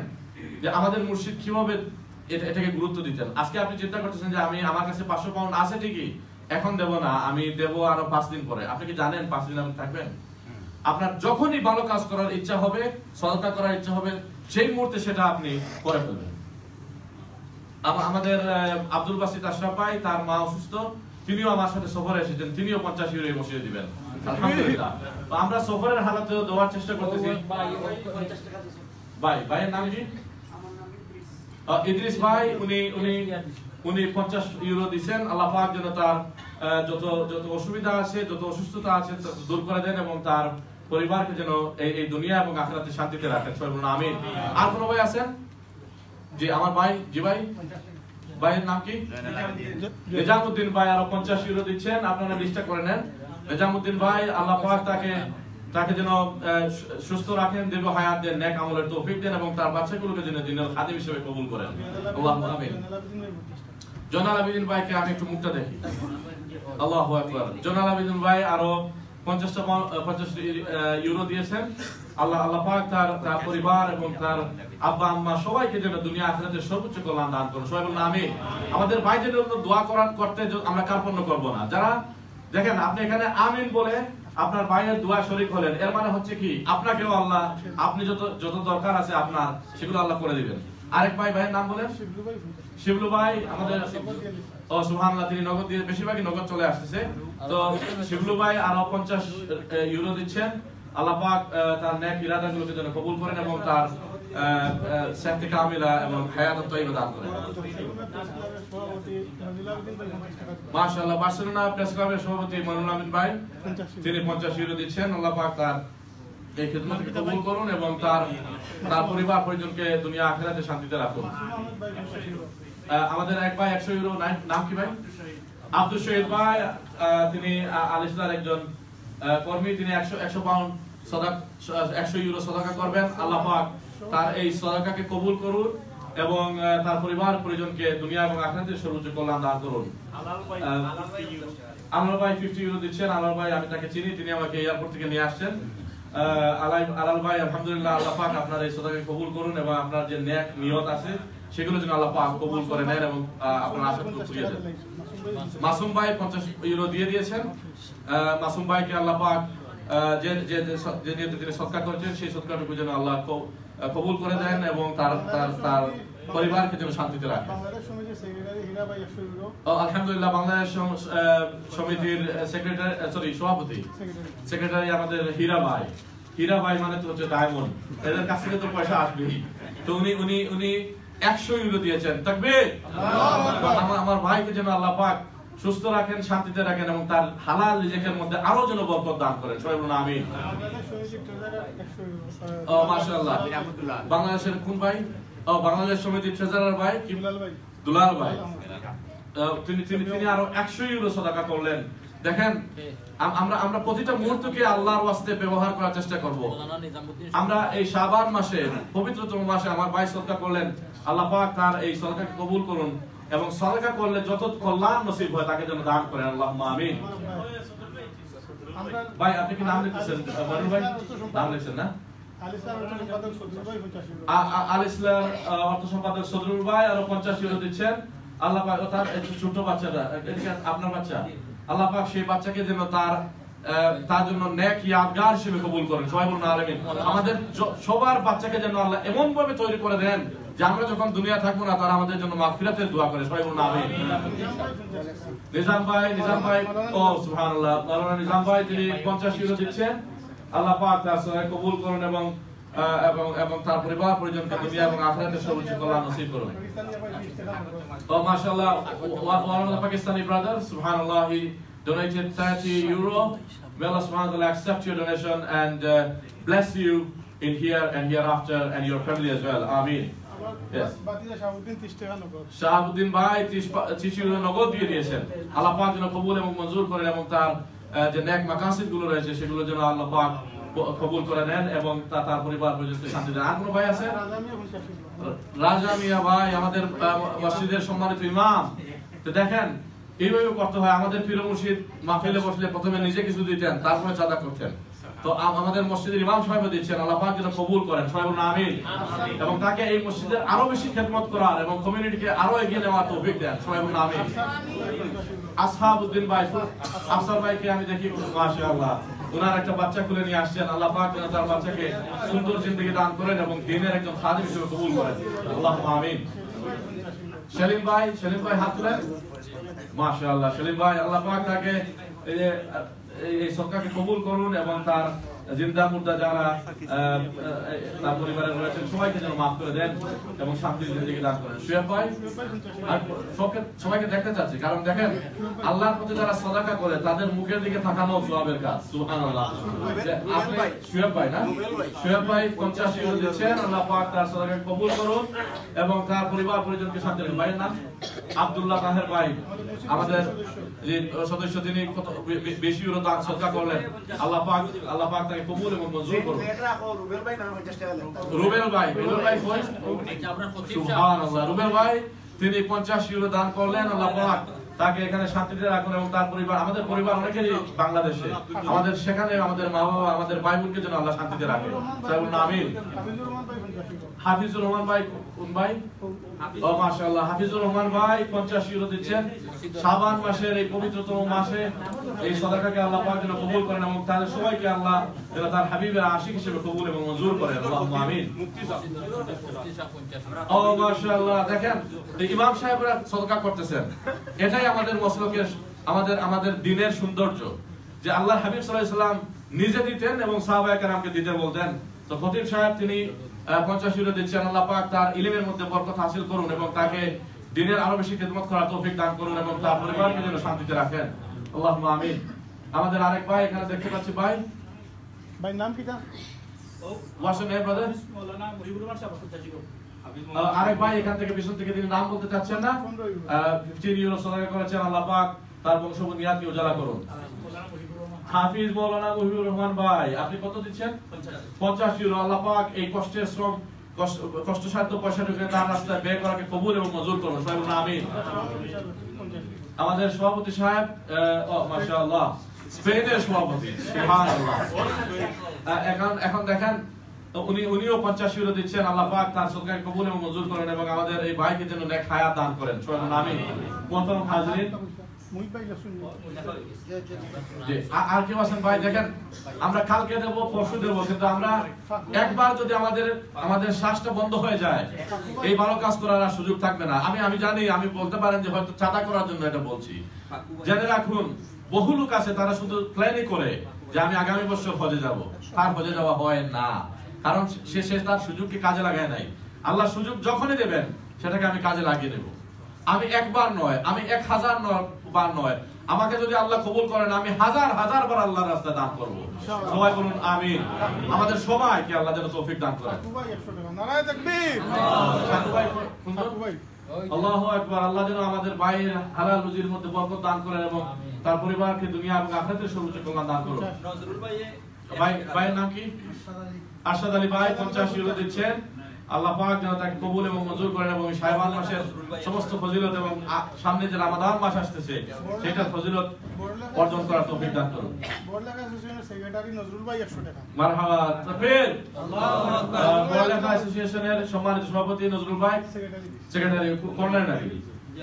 যে আমাদের মুর্শিদ কিভাবে এটাকে গুরুত্ব দিতেন। আজকে আপনি চিন্তা করতেছেন যে আমি আমার কাছে 500 পাউন্ড আছে ঠিকই, এখন দেব না, আমি দেব আরো 5 দিন পরে। আপনি কি জানেন 5 দিন আপনি থাকবেন? আপনার যখনই ভালো কাজ করার ইচ্ছা হবে, সদকা করার ইচ্ছা হবে, সেই মুহূর্তে সেটা আপনি করে ফেলবেন। আমাদের আব্দুল বাসিত আশরাফ ভাই, তার মা অসুস্থ, তিনিও আমার সাথে সফরে এসেছেন, তিনিও 50 ইউরো বসিয়ে দিবেন। আলহামদুলিল্লাহ। তো আমরা সফরের হালাতেও দেওয়ার চেষ্টা করতেছি। ভাইয়ের নাম কি? ইদ্রিস ভাই। উনি 50 ইউরো দিবেন। আল্লাহ পাক যেন তার যত অসুবিধা আছে, যত অসুস্থতা আছে দূর করে দেন এবং তার পরিবারকে যেন এই দুনিয়া এবং আখিরাতে শান্তিতে রাখেন। সবাই বলুন আমিন। আর কোন ভাই আছেন? জি আমার ভাই। জি ভাই। ভাইয়ের নাম কি? নিজামউদ্দিন ভাই আরো 50 ইউরো দিচ্ছেন। আপনারা লিস্টটা করে নেন। নিজামউদ্দিন ভাই, আল্লাহ পাক তাকে যেন সুস্থ রাখেন, দীর্ঘ হায়াত দেন, নেক আমলের তৌফিক দেন এবং তার বাচ্চাগুলোকে যেন দিনের খাদিম হিসেবে কবুল করেন। আল্লাহুম্মা আমিন। জনাল আবিদিন ভাইকে আমি একটু মুখটা দেখি। আল্লাহু আকবার। জনাল আবিদিন ভাই আরো 50 ইউরো দিয়েছেন। আল্লাহ পাক তার পরিবার এবং তার আব্বা আম্মা সবাইকে যেন দুনিয়া আখিরাতে সর্বোচ্চ কল্যাণ দান করুন। সবাই বলুন আমিন। আমাদের ভাইদের জন্য দোয়া করতে আমরা কার্পণ্য করব না। যারা দেখেন আপনি এখানে আমিন বলে আপনার ভাইয়ের দোয়া শরীক হলেন, এর মানে হচ্ছে কি আপনাকেও আল্লাহ, আপনি যত দরকার আছে আপনার, সেগুলো আল্লাহ করে দিবেন। আরেক ভাইয়ের নাম বলেন? শিবলু ভাই। আমাদের সুবহানাল্লাহ, তিনি নগদ দিয়ে, বেশিরভাগই নগদ চলে আসতেছে। তো শিবলু ভাই আরো 50 ইউরো দিচ্ছেন। আল্লাহ পাক তার নেক ইরাদাগুলোকে যেন কবুল করেন এবং তার সেহতে কামিলা এবং হায়াত তয়্যিবা দান করেন। মাশাআল্লাহ। বার্সেলোনা প্রেস ক্লাবের সভাপতি মনিরুল আমিন ভাই, তিনি 50 ইউরো দিচ্ছেন। আল্লাহ পাক তার এই খিদমতকে কবুল করুন এবং তার পরিবার পরিজনকে দুনিয়া আখিরাতে শান্তিতে রাখুন। আমাদের এক ভাই 100 ইউরো, নাম কি ভাই? আব্দুল শহীদ ভাই। তিনি আল ইসলার একজন কর্মী, তিনি 100 পাউন্ড 100 ইউরো সাদাকা করবেন। আল্লাহ পাক তার এই সাদাকাকে কবুল করুন এবং তার পরিবার পরিজনকে দুনিয়া এবং আখিরাতে সর্বোচ্চ কল্যাণ দান করুন। আলাল ভাই 50 ইউরো দিচ্ছেন। আলাল ভাই আমি তাকে চিনি, তিনি আমাকে এয়ারপোর্ট থেকে নিয়ে আসছেন। আলাল ভাই আলহামদুলিল্লাহ, আল্লাহ পাক আপনার এই সাদাকাকে কবুল করুন এবং আপনার যে নেক নিয়ত আছে সেগুলো যেন আল্লাহ পাক কবুল করে নেন এবং আপনার আশাগুলো পূরণ করেন। মাসুম ভাই 50 ইউরো দিয়ে দিয়েছেন। মাসুম ভাইকে আল্লাহ পাক যে নিয়তে তিনি সদকা করেছেন সেই সদকাটুকু যেন আল্লাহ কবুল করে দেন এবং তার পরিবারকে যেন শান্তিতে রাখেন। আলহামদুলিল্লাহ। বাংলাদেশ সমিতির সভাপতি সেক্রেটারি আমাদের হীরা ভাই। হীরা ভাই মানে তো হচ্ছে ডায়মন্ড, এদের কাছ থেকে তো পয়সা আসবেই। তো উনি 100 ইউরো দিয়েছেন। তাকবীর। আমার ভাইকে যেন আল্লাহ পাক সুস্থ রাখেন, শান্তিতে রাখেন এবং তার হালাল রিজিকের মধ্যে আরো যেন বরকত দান করেন। সবাই বলুন আমিন। মাশাআল্লাহ। বাংলাদেশের কোন ভাই? বাংলাদেশ সমিতির ট্রেজারার ভাই কি? দুলাল ভাই। তিনি আরো 100 ইউরো সাদাকা করলেন। দেখেন আমরা প্রতিটা মুহূর্তকে আল্লাহর ওয়াস্তে ব্যবহার করার চেষ্টা করব। আমরা এই শাবান মাসে পবিত্রতম মাসে আমার ভাই সাদকা করলেন, আল্লাহ পাক তার এই সাদাকাকে কবুল করুন এবং সাদাকা করলে যত কল্যাণ নসিব হয় তাকে যেন দান করেন, আল্লাহুম্মা আমিন। ভাই আপনি কি নাম লিখতেছেন? মনির ভাই নাম লিখছেন না? আল ইসলাম অর্থ সম্পাদক সদরুল ভাই আরো 50 ইউরো দিচ্ছেন। আল্লাহ পাক তার ছোট বাচ্চাটা আপনার বাচ্চা, আল্লাহ পাক সেই বাচ্চাকে যেন তার জন্য নেক ইয়াদগার হিসেবে কবুল করেন, সবাই বলুন আমিন। আমাদের সবার বাচ্চাকে যেন আল্লাহ এমন ভাবে তৈরি করে দেন যে আমরা যখন দুনিয়া থাকবো না তারা আমাদের জন্য মাগফিরাতের দোয়া করে, সবাই বলুন আমিন। নিজাম ভাই ও সুবহানাল্লাহ, মাওলানা নিজাম ভাই তিনি 50 ইউরো দিচ্ছেন। আল্লাহ পাক তার সহায় কবুল করুন এবং তার পরিবার পরিজনকে দুনিয়া এবং আখিরাতে সর্বোচ্চ কল্যাণ নসিব করুন। ও মাশাআল্লাহ, one of the Pakistani brothers, subhanallah, he donated 30 euro. May Allah subhanahu wa ta'ala accept your donation and bless you in here and hereafter and your family as well. Amin. Yes. Shahabuddin ভাই 30 euro নগদ দিয়ে দিয়েছেন। আল্লাহ পাক যেন কবুল এবং মঞ্জুর করেন এবং তার যে নেক মাকাসিদ গুলো রয়েছে সেগুলো যেন আল্লাহ পাক কবুল করে নেন এবং তার পরিবার পরিজনকে শান্তি দেন। আর কোনো ভাই আছে? রাজা মিয়া ভাই আমাদের মসজিদের সম্মানিত ইমাম। তো দেখেন এইভাবে করতে হয়। আমাদের পীর মুর্শিদ মাহফিলে বসলে প্রথমে নিজে কিছু দিতেন, তারপরে চাঁদা করতেন। তো আমাদের মসজিদের ইমাম সাহেব দিচ্ছেন, আল্লাহ পাক যেন কবুল করেন, সবাই বলুন আমিন। এবং তাকে এই মসজিদের আরো বেশি খেদমত করার এবং কমিউনিটিকে আরো এগিয়ে নেওয়ার তৌফিক দেন, সবাই বলুন আমিন। আসহাবউদ্দিন ভাই, আফসার ভাইকে আমি দেখি মাশাআল্লাহ ওনার একটা বাচ্চা খুলে নিয়ে আসছেন, আল্লাহ পাক যেন তার বাচ্চাকে সুন্দর জিন্দেগি দান করেন এবং দ্বীনের একজন খাদিম হিসেবে কবুল করেন, আল্লাহুম্মা আমিন। সেলিম ভাই হাত তুলেন, মাশাআল্লাহ। সেলিম ভাই আল্লাহ পাক তাকে এই সদকাকে কবুল করুন এবং তার জিন্দা মুর্দা যারা তার পরিবারের রয়েছেন সবাইকে যেন মাফ করে দেন এবং শান্তির জিন্দেগি দান করেন। শুয়েব ভাই আর সবাইকে দেখতে চাচ্ছি, কারণ দেখেন আল্লাহর প্রতি যারা সাদাকা করে তাদের মুখের দিকে তাকানো সওয়াবের কাজ, সুবহানাল্লাহ। আপনি শুয়েব ভাই না? শুয়েব ভাই 50 ইউরো দিচ্ছেন, আল্লাহ পাক তার সাদাকাকে কবুল করুন এবং তার পরিবার পরিজনকে শান্তি দেন। ভাইয়ের নাম আব্দুল্লাহ তাহের ভাই, আমাদের যে সদস্য, তিনি কত 20 ইউরো দান সাদকা করলেন, আল্লাহ পাক তাকে কবুল এবং মঞ্জুর করুন। রুবেল ভাই কই? সুবহানাল্লাহ, রুবেল ভাই তিনি 50 ইউরো দান করলেন, আল্লাহ পাক তাকে এখানে শান্তিতে রাখুন এবং তার পরিবার, আমাদের পরিবার অনেকেরই বাংলাদেশে, আমাদের সেখানে আমাদের মা বাবা আমাদের ভাই বোনকে যেন আল্লাহ শান্তিতে রাখে, সবাই বলুন আমিন। হাফিজুর রহমান ভাই কোন ভাই? ও মাশাআল্লাহ, হাফিজুর রহমান ভাই 50 ইউরো দিচ্ছেন। শাবান মাসের এই পবিত্রতম মাসে এই সাদাকাকে আল্লাহ পাক যেন কবুল করেন এবং তাদের সবাইকে আল্লাহ যেন তার হাবিবের আশিক হিসেবে কবুল এবং মঞ্জুর করেন, আল্লাহুম্মা আমিন। ও মাশাআল্লাহ, দেখেন ইমাম সাহেবরা সাদাকা করতেছেন, এটাই আমাদের মসলকের আমাদের দ্বীনের সৌন্দর্য যে আল্লাহর হাবিব সাল্লাল্লাহু আলাইহি সাল্লাম নিজে দিতেন এবং সাহাবায়ে কেরামকে দিতে বলতেন। তো খতিব সাহেব তিনি 50 ইউরো দিচ্ছেন, আল্লাহ পাক তার ইলমের মধ্যে বরকত হাসিল করুন এবং তাকে দ্বীনের আরো বেশি খিদমত করার তৌফিক দান করুন এবং তার পরিবারকে যেন শান্তিতে রাখেন, আল্লাহুম্মা আমিন। আমাদের আরেক ভাই এখানে দেখতে পাচ্ছি, ভাই নাম কি? What's your name, brother? আরেক ভাই এখান থেকে পিছন থেকে তিনি নাম বলতে চাচ্ছেন না, 15 ইউরো সাদাকা করেছেন, আল্লাহ পাক তার বংশবনিয়াদকে উজালা করুন। হাফিজ মাওলানা মুহিবুর রহমান ভাই, আপনি কত দিচ্ছেন? 50 ইউরো, আল্লাহ পাক এই কষ্টের শ্রম কষ্টসাধ্য পয়সাটাকে তার রাস্তায় ব্যয় করাকে কবুল এবং মঞ্জুর করুন, সবাই বলুন আমিন। আমাদের সভাপতি সাহেব, মাশাআল্লাহ, স্পেনের সভাপতি, সুবহানাল্লাহ। এখন দেখেন উনিও 50 ইউরো দিচ্ছেন, আল্লাহ পাক তার সাদাকাকে কবুল এবং মঞ্জুর করেন এবং আমাদের এই ভাইকে যেন নেক হায়াত দান করেন, সবাই বলুন আমিন। মোহতারাম হাজিরিন, আর কেউ আছেন ভাই? দেখেন আমরা কালকে দেব, পরশু দেব, কিন্তু আমরা একবার যদি আমাদের শ্বাসটা বন্ধ হয়ে যায় এই ভালো কাজ করার আর সুযোগ থাকবে না। আমি জানি, আমি বলতে পারেন যে হয়তো চাঁদা করার জন্য এটা বলছি, জেনে রাখুন বহু লোক আছে তারা শুধু প্ল্যানই করে যে আমি আগামী বছর হজে যাব, তার হজে যাওয়া হয় না, কারণ সে তার সুযোগকে কাজে লাগায় নাই। আল্লাহ সুযোগ যখনই দেবেন সেটাকে আমি কাজে লাগিয়ে নেব। আমি একবার নয়, আমি 1000 বার নয়, আমাকে যদি আল্লাহ কবুল করেন আমি হাজার হাজার বার আল্লাহর রাস্তায় দান করব। সবাই বলুন আমিন। আমাদের সবাইকে আল্লাহ যেন তৌফিক দান করেন। নারায়ে তাকবীর। আল্লাহু আকবার। আল্লাহ যেন আমাদের ভাইয়ের হালাল রুজির মধ্যে বরকত দান করেন এবং তার পরিবারকে দুনিয়া এবং আখিরাতের সর্বোচ্চ কল্যাণ দান করুন। ভাইয়ের নাম কি? আরশাদ আলী ভাই 50 ইউরো দিচ্ছেন। আল্লাহ পাক যেন তাকে কবুল এবং মঞ্জুর করেন এবং শাবান মাসের সমস্ত ফজিলত এবং সামনে যে রমাদান মাস আসতেছে সেটার ফজিলত অর্জন করার তৌফিক দান করুন। বড়লেখা অ্যাসোসিয়েশনের সেক্রেটারি নজরুল ভাই 100 টাকা। মারহাবা। তাকবীর। আল্লাহু আকবার। বড়লেখা অ্যাসোসিয়েশনের সম্মানিত সভাপতি নজরুল ভাই সেক্রেটারি করলেন নাকি?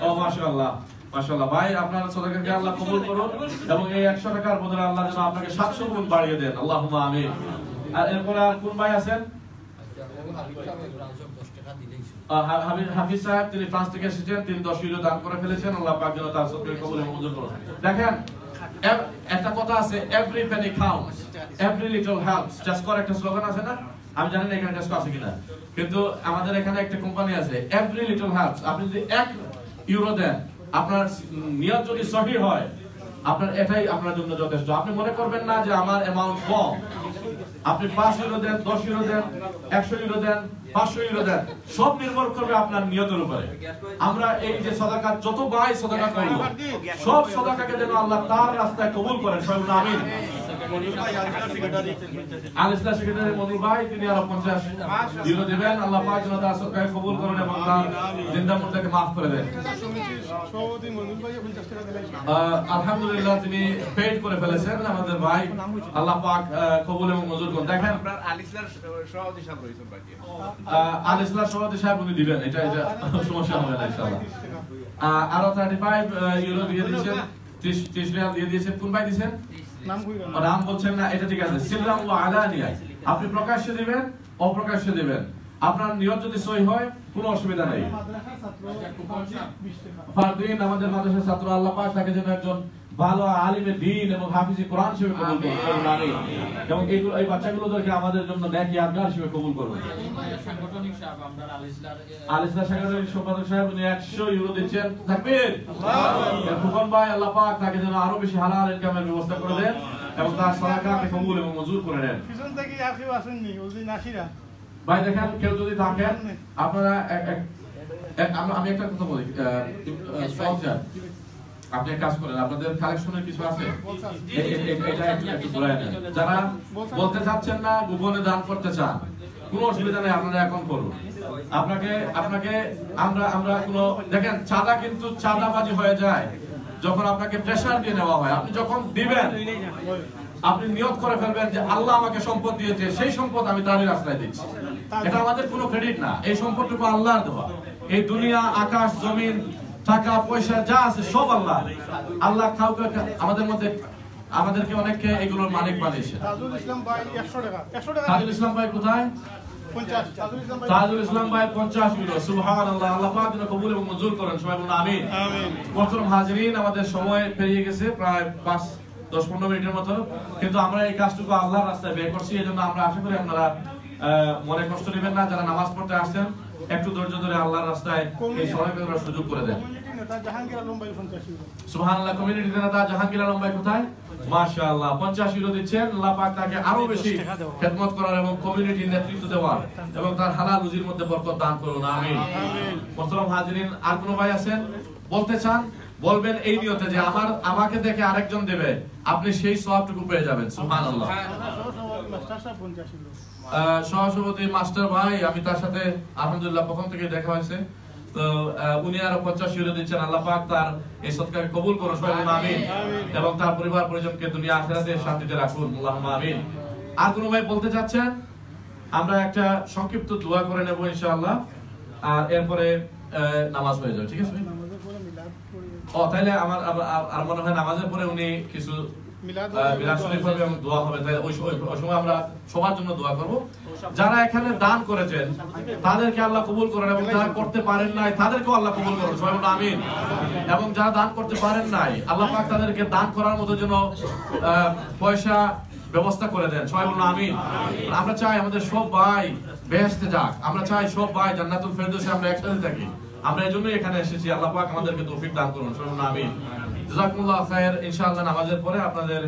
ও মাশাআল্লাহ মাশাআল্লাহ। ভাই আপনার সাদাকাকে আল্লাহ কবুল করুন এবং এই 100 টাকার বদলে আল্লাহ যেন আপনাকে 700 গুণ বাড়িয়ে দেন। আল্লাহুম্মা আমিন। আর এরপর আর কোন ভাই আছেন? হাফিজ সাহেব, তিনি ফ্রান্স থেকে এসেছেন, তিনি 10 ইউরো দান করে ফেলেছেন। আল্লাহ পাক যেন তার সদকাকে কবুল এবং মঞ্জুর করুন। দেখেন একটা কথা আছে, every penny counts, every little helps. জাসকর একটা স্লোগান আছে না? আমি জানি না এখানে জাসকর আছে কিনা, কিন্তু আমাদের এখানে একটা কোম্পানি আছে, এভরি লিটল হেল্পস। আপনি যদি 1 ইউরো দেন, আপনার নিয়ত যদি সহিহ হয়, আপনার এটাই আপনার জন্য যথেষ্ট। আপনি মনে করবেন না যে আমার অ্যামাউন্ট কম। আপনি 5 ইউরো দেন, 10 ইউরো দেন, 100 ইউরো দেন, 500 ইউরো দেন, সব নির্ভর করবে আপনার নিয়তের উপরে। আমরা এই যে সাদাকা যত ভাই সাদাকা করব, সব সাদাকাকে যেন আল্লাহ তার রাস্তায় কবুল করেন। সবাই বলুন আমিন। আলিসলা সেক্রেটারি মনির ভাই, তিনি আরো 50 ইউরো দিবেন। আল্লাহ পাক যেন তার সাদাকাকে কবুল করেন এবং তার জিন্দা মুর্দাকে maaf করে দেন। সভাপতি মনির ভাই 50 টাকা দিলেন। আলহামদুলিল্লাহ তিনি পেড করে ফেলেছেন আমাদের ভাই। আল্লাহ পাক কবুল এবং মঞ্জুর করুন। দেখেন আপনার আলিসলার সভাপতি সাহেব রয়েছেন বাকি। আলিসলার সভাপতি সাহেব উনি দিবেন, এটা সমস্যা হবে না ইনশাআল্লাহ। আরো 35 ইউরো দিয়ে দিয়েছেন, 30 রিয়াল দিয়ে দিয়েছেন। কোন ভাই দিয়েছেন? নাম বলছেন না, এটা ঠিক আছে। সিররাম ওয়া আলানিয়া, আপনি প্রকাশ্যে দিবেন, অপ্রকাশ্যে দিবেন। আপনার নিয়ত যদি সহি হয় কোনো অসুবিধা নেই। ফারদিন আমাদের মাদ্রাসার ছাত্র, আল্লাহ পাক তাকে যেন একজন ভালো আলিমে দ্বীন এবং হাফিজে কোরআন হিসেবে কবুল করুন। আমিন। এবং এই বাচ্চাগুলোদেরকে আমাদের জন্য নেকি আবদার হিসেবে কবুল করুন। সাংগঠনিক সাহেব আমরা আলিসলা সাংগঠনিক সম্পাদক সাহেব উনি 100 ইউরো দিচ্ছেন। তাকবীর। ফুকন ভাই, আল্লাহ পাক তাকে যেন আরো বেশি হালাল ইনকামের ব্যবস্থা করে দেন এবং তার সাদাকাকে কবুল এবং মঞ্জুর করে নেন। পিছন থেকে আর কেউ আসেননি, ওই নাসিরা ভাই দেখেন, কেউ যদি থাকেন আপনারা আমি একটা কথা বলি, আপনি এক কাজ করেন, আপনাদের কালেকশনের কিছু আছে, এটা একটু ঘুরায় নেন। যারা বলতে চাচ্ছেন না, গোপনে দান করতে চান, কোনো অসুবিধা নেই, আপনারা এখন করুন। আপনাকে আমরা কোনো দেখেন, চাঁদা কিন্তু চাঁদাবাজি হয়ে যায় যখন আপনাকে প্রেসার দিয়ে নেওয়া হয়। আপনি যখন দিবেন, আপনি নিয়ত করে ফেলবেন যে আল্লাহ আমাকে সম্পদ দিয়েছে, সেই সম্পদ আমি তারই রাস্তায় দিচ্ছি। এটা আমাদের কোনো ক্রেডিট না, এই সম্পদটুকু আল্লাহর দেওয়া। এই দুনিয়া, আকাশ, জমিন, টাকা পয়সা যা আছে সব আল্লাহ। আল্লাহ কাউকে আমাদেরকে অনেককে এগুলোর মালিক বানিয়েছে। তাজুল ইসলাম ভাই 100 টাকা। 100 টাকা। তাজুল ইসলাম ভাই কোথায়? 50। তাজুল ইসলাম ভাই 50 ইউরো। সুবহানাল্লাহ। আল্লাহ পাক যেন কবুল এবং মঞ্জুর করেন। সবাই বলুন আমিন। আমিন। মোহতরম হাজিরিন, আমাদের সময় পেরিয়ে গেছে প্রায় 5-10-15 মিনিটের মতো, কিন্তু আমরা এই কাজটুকু আল্লাহর রাস্তায় ব্যয় করছি। এজন্য আমরা আশা করি আপনারা মনে কষ্ট নেবেন না। যারা নামাজ পড়তে আসছেন, একটু ধৈর্য ধরে আল্লাহর রাস্তায় এই সময়কে সুযোগ করে দেন। জাহাঙ্গীর আলম ভাই 50 ইউরো। সুবহানাল্লাহ। কমিউনিটি নেতা জাহাঙ্গীর আলম ভাই কোথায়? মাশাআল্লাহ, 50 ইউরো দিচ্ছেন। আল্লাহ পাক তাকে আরো বেশি খেদমত করার এবং কমিউনিটির নেতৃত্ব দেওয়ার এবং তার হালাল রুজির মধ্যে বরকত দান করুন। আমিন। মোহতরম হাজিরিন, আর কোন ভাই আছেন বলতে চান? বলবেন এই নিয়তে যে আমাকে দেখে আরেকজন দেবে, আপনি সেই সওয়াবটুকু পেয়ে যাবেন। সুবহানাল্লাহ। সহসভাপতি মাস্টার ভাই, আমি তার সাথে আলহামদুলিল্লাহ প্রথম থেকে দেখা হয়েছে, তো উনি আরো 50 ইউরো দিচ্ছেন। আল্লাহ পাক তার এই সদকাকে কবুল করুন। সবাই বলুন আমিন। এবং তার পরিবার পরিজনকে দুনিয়া আখিরাতে শান্তিতে রাখুন। আল্লাহুম্মা আমিন। আর কোন ভাই বলতে চাচ্ছেন? আমরা একটা সংক্ষিপ্ত দোয়া করে নেব ইনশাআল্লাহ, আর এরপরে নামাজ হয়ে যাবে। ঠিক আছে? তাহলে আর মনে হয় নামাজের পরে উনি কিছু মিলাদ শরীফ হবে এবং দোয়া হবে। তাই ওই সময় আমরা সবার জন্য দোয়া করব। যারা এখানে দান করেছেন তাদেরকে আল্লাহ কবুল করেন এবং যারা করতে পারেন নাই তাদেরকেও আল্লাহ কবুল করুন। সবাই বলুন আমিন। এবং যারা দান করতে পারেন নাই, আল্লাহ পাক তাদেরকে দান করার মতো যেন পয়সা ব্যবস্থা করে দেন। সবাই বলুন আমিন। আমরা চাই আমাদের সব ভাই বেহেশতে যাক, আমরা চাই সব ভাই জান্নাতুল ফেরদৌসে আমরা একসাথে থাকি। আমরা এজন্যই এখানে এসেছি। আল্লাহ পাক আমাদেরকে তৌফিক দান করুন। সবাই বলুন আমিন। জাযাকুমুল্লাহ খায়ের। ইনশাআল্লাহ নামাজের পরে আপনাদের